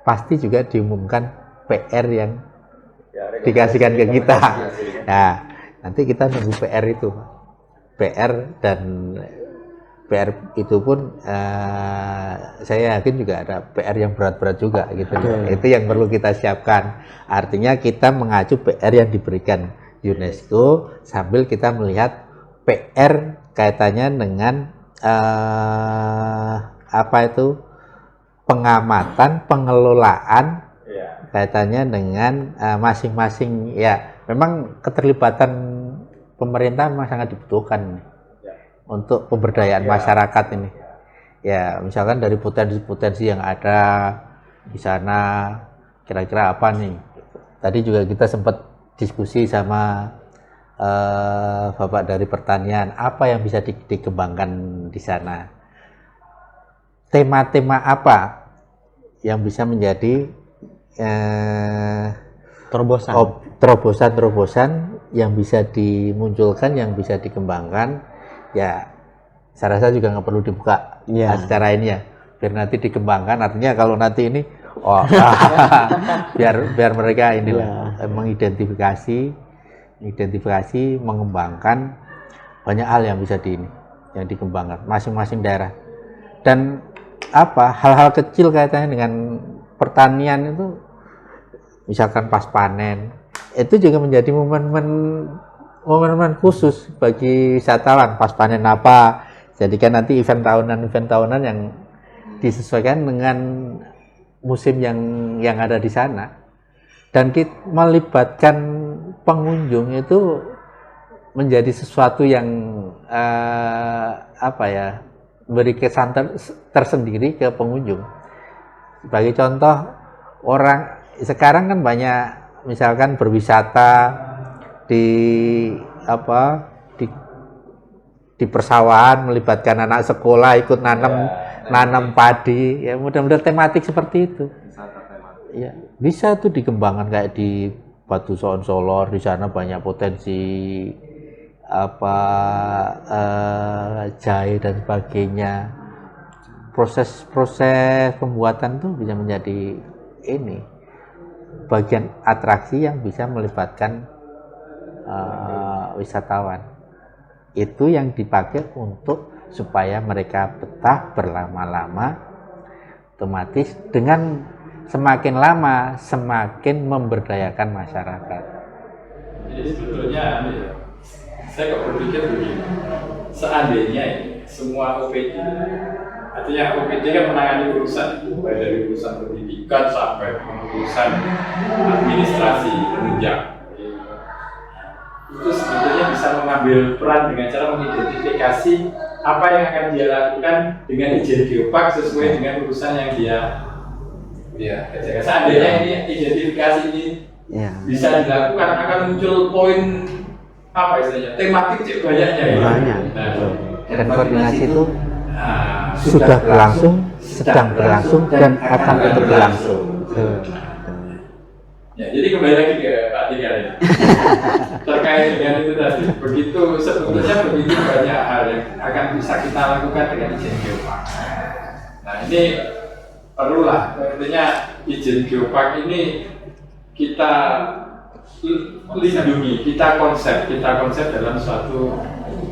pasti juga diumumkan PR yang dikasihkan ke kita. Nah, nanti kita nunggu PR itu, PR dan PR itu pun saya yakin juga ada PR yang berat-berat juga gitu. Itu yang perlu kita siapkan. Artinya kita mengacu PR yang diberikan UNESCO sambil kita melihat PR kaitannya dengan pengamatan, pengelolaan, kaitannya dengan masing-masing. Ya, memang keterlibatan pemerintah memang sangat dibutuhkan untuk pemberdayaan masyarakat ini. Ya, misalkan dari potensi-potensi yang ada di sana, kira-kira apa nih? Tadi juga kita sempat diskusi sama Bapak dari pertanian, apa yang bisa dikembangkan di sana? Tema-tema apa yang bisa menjadi terobosan yang bisa dimunculkan, yang bisa dikembangkan? Ya, saya rasa juga nggak perlu dibuka secara ini ya, biar nanti dikembangkan. Artinya kalau nanti ini, biar mereka inilah mengidentifikasi, mengembangkan banyak hal yang bisa yang dikembangkan masing-masing daerah. Dan hal-hal kecil kaitannya dengan pertanian itu, misalkan pas panen, itu juga menjadi momen-momen khusus bagi wisatawan. Pas panen apa, jadikan nanti event tahunan yang disesuaikan dengan musim yang ada di sana. Dan kita melibatkan pengunjung itu menjadi sesuatu yang beri kesan tersendiri ke pengunjung. Sebagai contoh, orang sekarang kan banyak misalkan berwisata di persawahan, melibatkan anak sekolah ikut nanam padi, ya mudah-mudahan tematik seperti itu. Ya, bisa tuh dikembangkan kayak di Batu Soon Solor, di sana banyak potensi jahe dan sebagainya. Proses pembuatan tuh bisa menjadi bagian atraksi yang bisa melibatkan wisatawan. Itu yang dipakai untuk supaya mereka betah berlama-lama, otomatis dengan semakin lama semakin memberdayakan masyarakat. Jadi sebetulnya saya kok berpikir begini, seandainya ini semua OPD, artinya OPD kan menangani urusan, baik dari urusan pendidikan sampai urusan administrasi penunjang. Itu sebetulnya bisa mengambil peran dengan cara mengidentifikasi apa yang akan dia lakukan dengan izin geopark sesuai dengan urusan yang dia kerjakan. Seandainya ini identifikasi ini bisa dilakukan, akan muncul poin tematik banyaknya ya. Banyak. Dan koordinasi itu sudah berlangsung, sedang berlangsung, dan akan tetap berlangsung. Ya, jadi kembali lagi ke Pak Tika ya. Terkait dengan itu tadi, sebetulnya begitu banyak hal yang akan bisa kita lakukan dengan izin geopark. Nah, ini perlulah, artinya izin geopark ini kita lindungi, kita konsep dalam suatu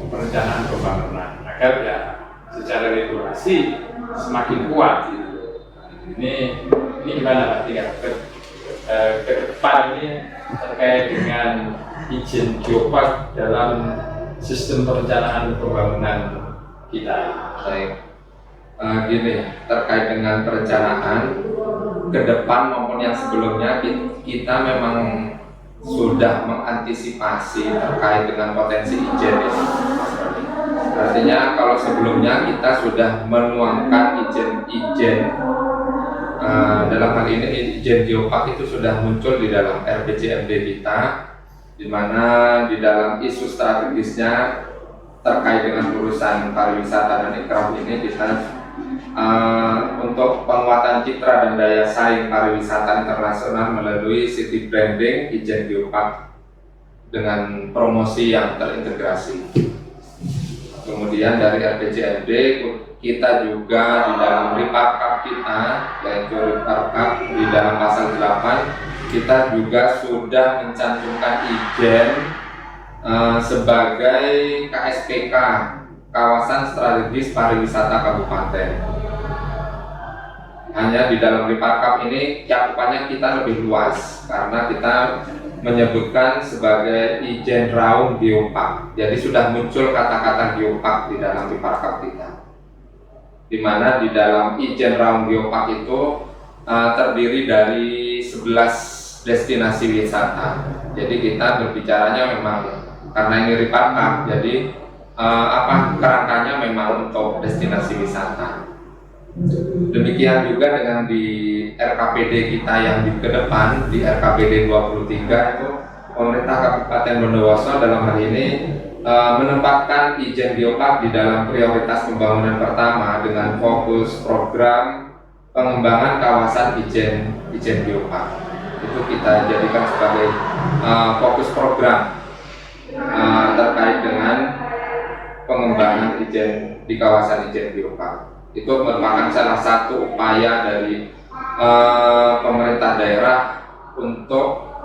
perencanaan pembangunan agar ya secara regulasi semakin kuat. Ini gimana Pak Tika? Ke depan ini terkait dengan izin geopark dalam sistem perencanaan pembangunan kita. Baik. Gini, terkait dengan perencanaan ke depan maupun yang sebelumnya, kita memang sudah mengantisipasi terkait dengan potensi izin ini. Artinya kalau sebelumnya kita sudah menuangkan izin dalam hal ini izin geopark itu sudah muncul di dalam RPJMD kita, di mana di dalam isu strategisnya terkait dengan urusan pariwisata dan ikraf ini kita untuk penguatan citra dan daya saing pariwisata internasional melalui city branding izin geopark dengan promosi yang terintegrasi. Kemudian dari RPJMD kita juga di dalam Riparkap kita, yaitu Riparkap di dalam pasal 8 kita juga sudah mencantumkan izin sebagai KSPK, kawasan strategis pariwisata kabupaten. Hanya di dalam Riparkap ini cakupannya kita lebih luas karena kita menyebutkan sebagai izin raung geopark. Jadi sudah muncul kata-kata geopark di dalam Riparkap kita, di mana di dalam izin raung geopark itu terdiri dari 11 destinasi wisata. Jadi kita berbicaranya memang karena ini Riparkap, jadi kerangkanya memang untuk destinasi wisata. Demikian juga dengan di RKPD kita yang ke depan, di RKPD 23 itu pemerintah Kabupaten Bondowoso dalam hal ini menempatkan izin geopark di dalam prioritas pembangunan pertama dengan fokus program pengembangan kawasan izin geopark. Itu kita jadikan sebagai fokus program terkait dengan pengembangan izin di kawasan izin geopark. Itu merupakan salah satu upaya dari pemerintah daerah untuk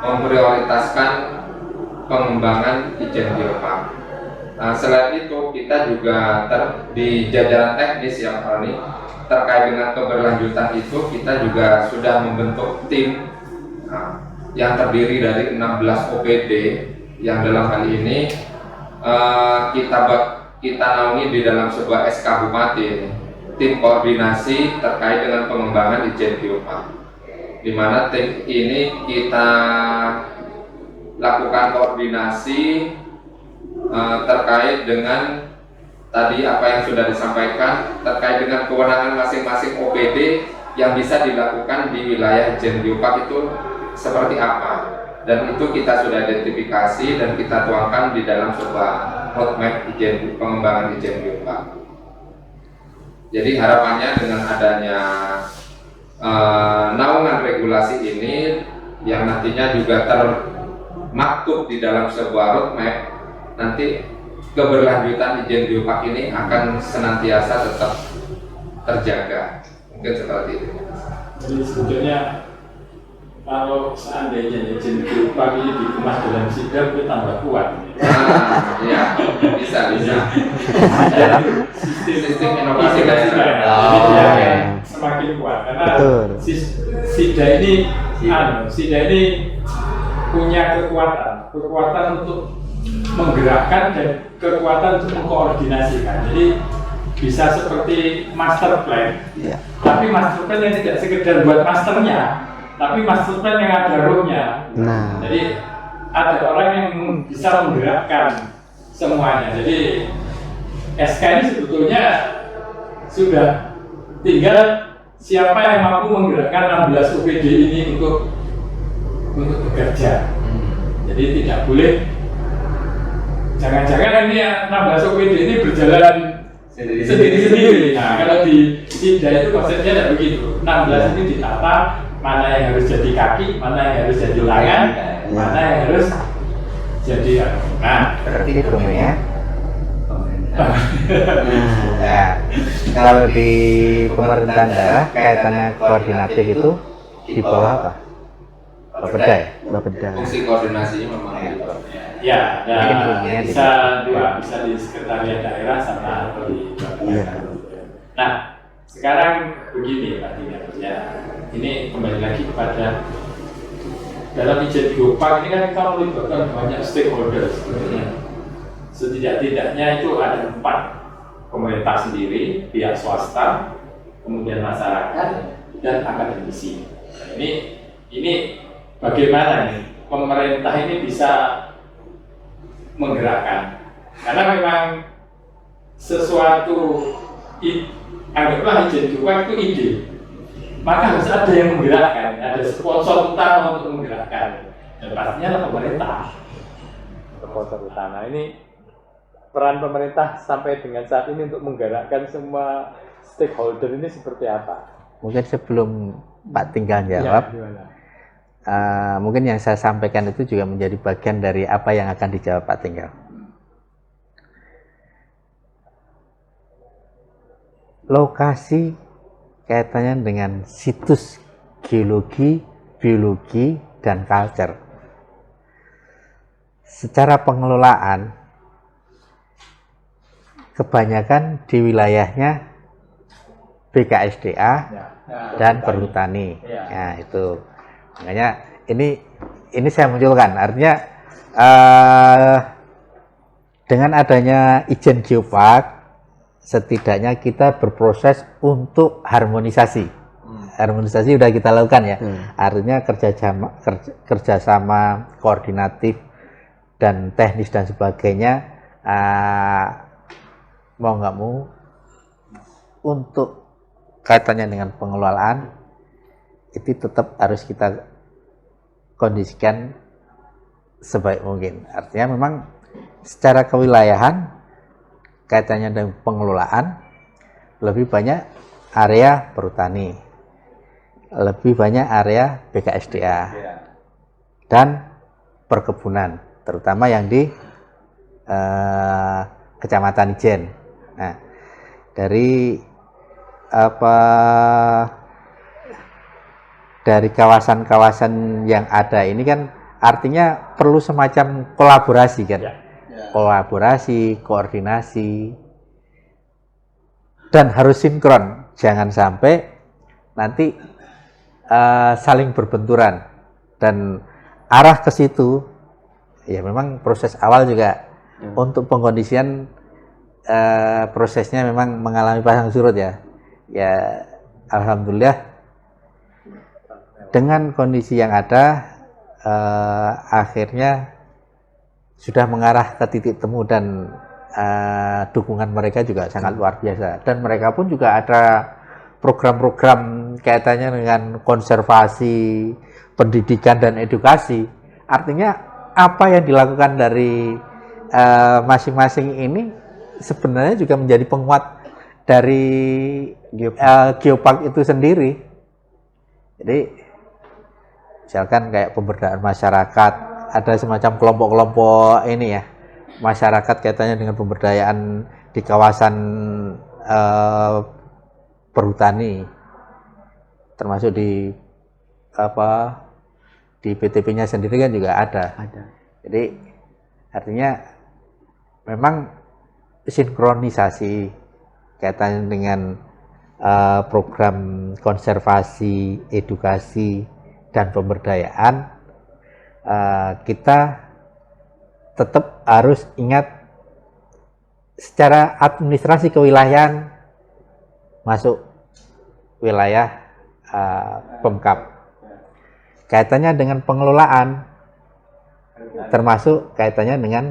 memprioritaskan pengembangan izin geopark. Selain itu kita juga di jajaran teknis yang ini terkait dengan keberlanjutan itu kita juga sudah membentuk tim yang terdiri dari 16 OPD yang dalam hal ini kita naungi di dalam sebuah SK Bupati ini, tim koordinasi terkait dengan pengembangan Ijen Geopark, di mana tim ini kita lakukan koordinasi terkait dengan tadi apa yang sudah disampaikan terkait dengan kewenangan masing-masing OPD yang bisa dilakukan di wilayah Ijen Geopark itu seperti apa, dan itu kita sudah identifikasi dan kita tuangkan di dalam sebuah roadmap pengembangan Ijen Geopark. Jadi harapannya dengan adanya naungan regulasi ini yang nantinya juga termaktub di dalam sebuah roadmap, nanti keberlanjutan Ijen Geopark ini akan senantiasa tetap terjaga. Mungkin seperti itu. Jadi sebetulnya kalau seandainya Ijen Geopark ini dikemas dalam sidang itu tambah kuat. Iya, bisa. Sistem inovasi Jadi dia semakin kuat karena Betul. SIDA ini punya kekuatan untuk menggerakkan dan kekuatan untuk mengkoordinasikan. Jadi bisa seperti master plan, tapi master plan yang tidak sekedar buat masternya, tapi master plan yang ada rohnya. Nah, Jadi ada orang yang bisa menggerakkan semuanya. Jadi SK ini sebetulnya sudah tinggal siapa yang mampu menggerakkan 16 UPD ini untuk bekerja. Jadi tidak boleh jangan-jangan ini 16 UPD ini berjalan sendiri-sendiri. Nah, kalau di SIDA itu konsepnya tidak begitu. 16 ini ditata, mana yang harus jadi kaki, mana yang harus jadi tangan, mana yang harus jadi Tertidur ya. Nah, kalau di pemerintahan daerah kaitannya koordinatif itu di bawah apa? Bapeda ya? Bapeda. Fungsi koordinasinya memang ya, Mungkin fungsinya bisa di sekretariat daerah sama atau di Iya. Nah, sekarang begini Pak Dina, ya, ini kembali lagi kepada dalam Ijen Geopark ini kan kita melibatkan banyak stakeholder sebenarnya. Setidak-tidaknya itu ada 4, pemerintah sendiri, pihak swasta, kemudian masyarakat, dan akademisi. Nah, ini bagaimana nih pemerintah ini bisa menggerakkan? Karena memang sesuatu anggaplah Ijen Geopark itu ide, maka harus ada yang menggerakkan, ada sponsor utama untuk menggerakkan, dan pastinya adalah pemerintah. Sponsor utama ini peran pemerintah sampai dengan saat ini untuk menggerakkan semua stakeholder ini seperti apa? Mungkin sebelum Pak Tinggal jawab, mungkin yang saya sampaikan itu juga menjadi bagian dari apa yang akan dijawab Pak Tinggal. Lokasi kaitannya dengan situs geologi, biologi, dan culture. Secara pengelolaan, kebanyakan di wilayahnya BKSDA dan Perhutani. Nah, itu makanya ini saya munculkan, artinya dengan adanya Ijen Geopark setidaknya kita berproses untuk harmonisasi. Harmonisasi sudah kita lakukan ya. Artinya kerjasama koordinatif dan teknis dan sebagainya, mau nggak mau untuk kaitannya dengan pengelolaan itu tetap harus kita kondisikan sebaik mungkin. Artinya memang secara kewilayahan kaitannya dengan pengelolaan lebih banyak area perhutani, lebih banyak area BKSDA dan perkebunan, terutama yang di Kecamatan Ijen. Nah, dari kawasan-kawasan yang ada ini kan artinya perlu semacam kolaborasi kan. kolaborasi, koordinasi, dan harus sinkron. Jangan sampai nanti saling berbenturan, dan arah ke situ. Ya memang proses awal juga untuk pengkondisian prosesnya memang mengalami pasang surut ya. Ya alhamdulillah dengan kondisi yang ada akhirnya sudah mengarah ke titik temu, dan dukungan mereka juga sangat luar biasa, dan mereka pun juga ada program-program kaitannya dengan konservasi, pendidikan dan edukasi. Artinya apa yang dilakukan dari masing-masing ini sebenarnya juga menjadi penguat dari geopark itu sendiri. Jadi misalkan kayak pemberdayaan masyarakat, ada semacam kelompok-kelompok ini ya, masyarakat kaitannya dengan pemberdayaan di kawasan perhutani, termasuk di di PTP-nya sendiri kan juga ada. Jadi artinya memang sinkronisasi kaitannya dengan program konservasi, edukasi, dan pemberdayaan, kita tetap harus ingat secara administrasi kewilayahan masuk wilayah Pemkab. Kaitannya dengan pengelolaan, termasuk kaitannya dengan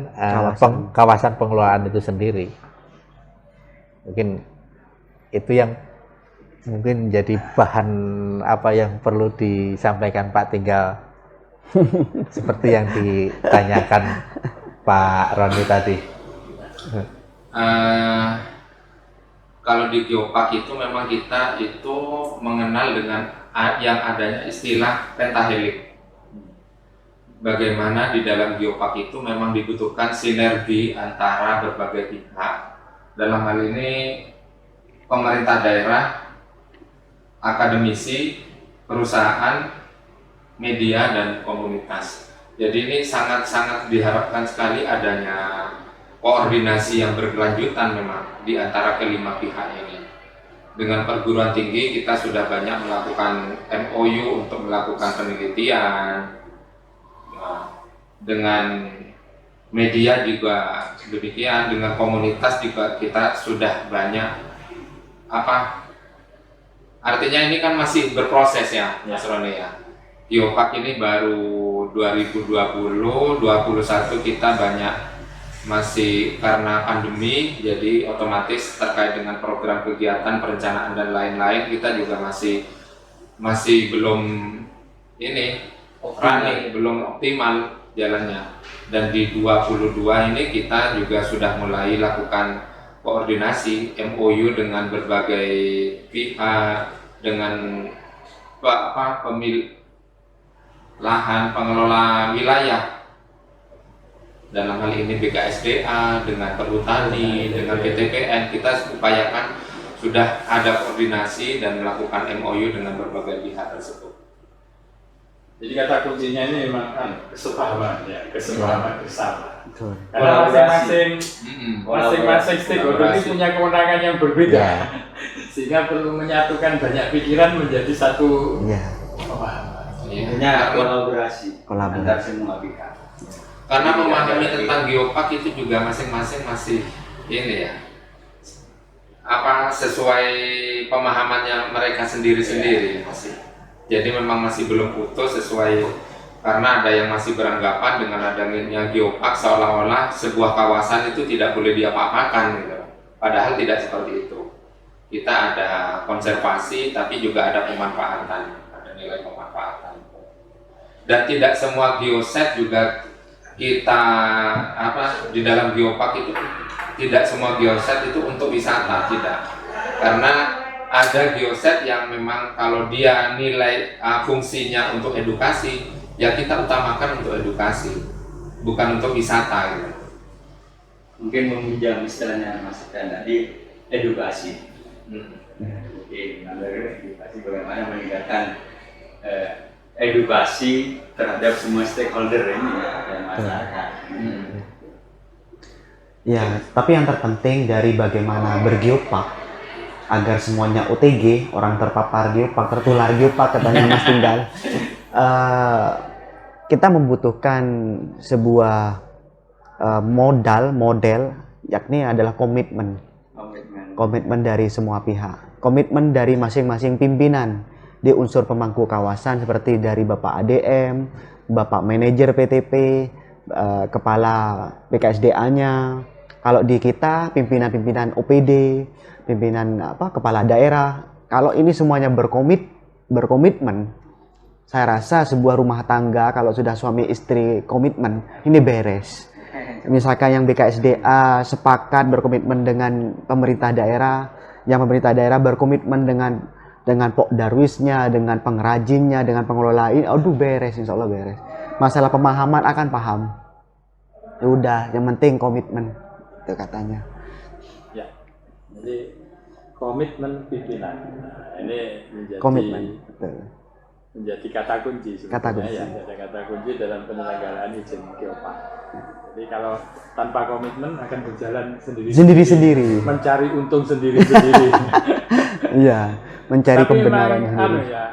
kawasan pengelolaan itu sendiri. Mungkin itu yang mungkin jadi bahan apa yang perlu disampaikan Pak, tinggal seperti yang ditanyakan Pak Roni tadi. Kalau di geopark itu memang kita itu mengenal dengan yang adanya istilah pentahelik. Bagaimana di dalam geopark itu memang dibutuhkan sinergi antara berbagai pihak. Dalam hal ini pemerintah daerah, akademisi, perusahaan, media, dan komunitas. Jadi ini sangat-sangat diharapkan sekali adanya koordinasi yang berkelanjutan memang di antara kelima pihak ini. Dengan perguruan tinggi kita sudah banyak melakukan MOU untuk melakukan penelitian. Nah, dengan media juga demikian, dengan komunitas juga kita sudah banyak artinya ini kan masih berproses ya Mas Roni ya. Geopark ini baru 2020, 2021 kita banyak masih karena pandemi, jadi otomatis terkait dengan program kegiatan, perencanaan dan lain-lain kita juga masih belum running, belum optimal jalannya. Dan di 22 ini kita juga sudah mulai lakukan koordinasi MOU dengan berbagai pihak, dengan pemilik lahan, pengelola wilayah. Dalam hal ini BKSDA, dengan perhutani, dengan PTPN, kita upayakan sudah ada koordinasi dan melakukan MOU dengan berbagai pihak tersebut. Jadi kata kuncinya ini memang kesepahaman ya, kesepahaman bersama. Karena Kolaborasi. masing-masing stakeholder ini punya kewenangan yang berbeda, sehingga perlu menyatukan banyak pikiran menjadi satu pemahaman. Intinya kolaborasi antar semua pihak. Karena memahami tentang geopark itu juga masing-masing masih ini ya, sesuai pemahamannya mereka sendiri-sendiri masih. Jadi memang masih belum putus sesuai, karena ada yang masih beranggapan dengan adanya geopark seolah-olah sebuah kawasan itu tidak boleh diapa-apakan gitu. Padahal tidak seperti itu. Kita ada konservasi tapi juga ada pemanfaatan, ada nilai pemanfaatan. Dan tidak semua geoset juga kita di dalam geopark itu tidak semua geoset itu untuk wisata, tidak. Karena ada geoset yang memang kalau dia nilai fungsinya untuk edukasi, ya kita utamakan untuk edukasi, bukan untuk wisata gitu. Mungkin meminjam istilahnya Mas tadi, edukasi. Oke, edukasi bagaimana meningkatkan edukasi terhadap semua stakeholder ini ya, dan masyarakat. Ya, tapi yang terpenting dari bagaimana bergeopark agar semuanya OTG, orang terpapar geopark, tertular geopark katanya Mas Tinggal. Kita membutuhkan sebuah model yakni adalah komitmen dari semua pihak, komitmen dari masing-masing pimpinan di unsur pemangku kawasan seperti dari Bapak ADM, Bapak manajer PTP, kepala PKSDA-nya. Kalau di kita pimpinan-pimpinan OPD, pimpinan kepala daerah, kalau ini semuanya berkomitmen, saya rasa sebuah rumah tangga kalau sudah suami istri komitmen ini beres. Misalkan yang BKSDA sepakat berkomitmen dengan pemerintah daerah, yang pemerintah daerah berkomitmen dengan Pokdarwisnya, dengan pengrajinnya, dengan pengelola ini, aduh beres, insya Allah beres. Masalah pemahaman akan paham. Ya udah, yang penting komitmen, itu katanya. Ya, jadi komitmen pimpinan. Nah, ini menjadi Komitmen, betul. Menjadi kata kunci sebenarnya. Kata kunci. Ya, ada kata kunci dalam penyelenggaraan izin geopark. Jadi kalau tanpa komitmen akan berjalan sendiri-sendiri, mencari untung sendiri-sendiri. Iya, mencari Tapi kebenaran memang, sendiri. ya,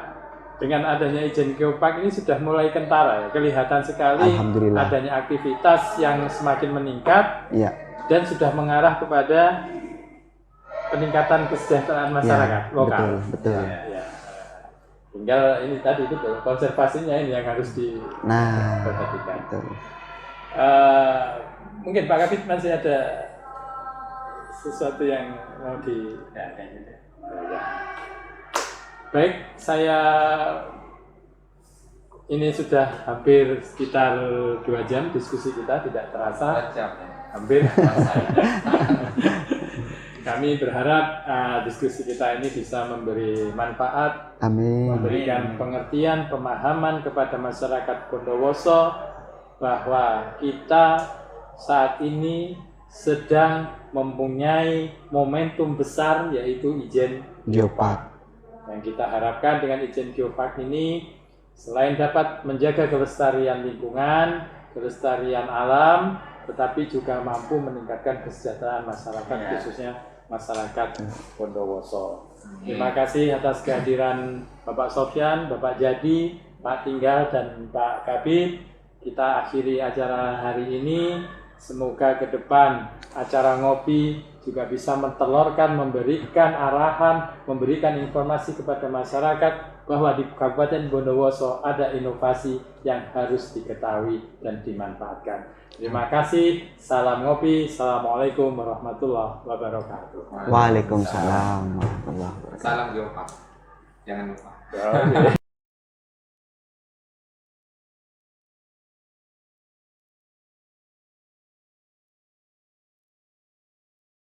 dengan adanya izin geopark ini sudah mulai kentara ya. Kelihatan sekali Alhamdulillah. adanya aktivitas yang semakin meningkat Iya, dan sudah mengarah kepada peningkatan kesejahteraan masyarakat ya, lokal. betul. Ya. Tinggal ini tadi betul konservasinya ini yang harus Nah, diperhatikan. betul. Mungkin Pak Kabid masih ada sesuatu yang mau di ya. Baik, saya ini sudah hampir sekitar 2 jam diskusi kita, tidak terasa hampir. Kami berharap diskusi kita ini bisa memberi manfaat, Amin. memberikan pengertian, pemahaman kepada masyarakat Bondowoso bahwa kita saat ini sedang mempunyai momentum besar yaitu izin Geopark. Yang kita harapkan dengan izin geopark ini selain dapat menjaga kelestarian lingkungan, kelestarian alam, tetapi juga mampu meningkatkan kesejahteraan masyarakat, khususnya masyarakat Bondowoso. Terima kasih atas kehadiran Bapak Sofyan, Bapak Jadi, Pak Tinggal, dan Pak Kabid. Kita akhiri acara hari ini. Semoga ke depan acara ngopi juga bisa mentelurkan, memberikan arahan, memberikan informasi kepada masyarakat bahwa di Kabupaten Bondowoso ada inovasi yang harus diketahui dan dimanfaatkan. Terima kasih. Salam ngopi. Assalamualaikum warahmatullahi wabarakatuh. Waalaikumsalam warahmatullahi wabarakatuh. Salam geopark. Jangan lupa.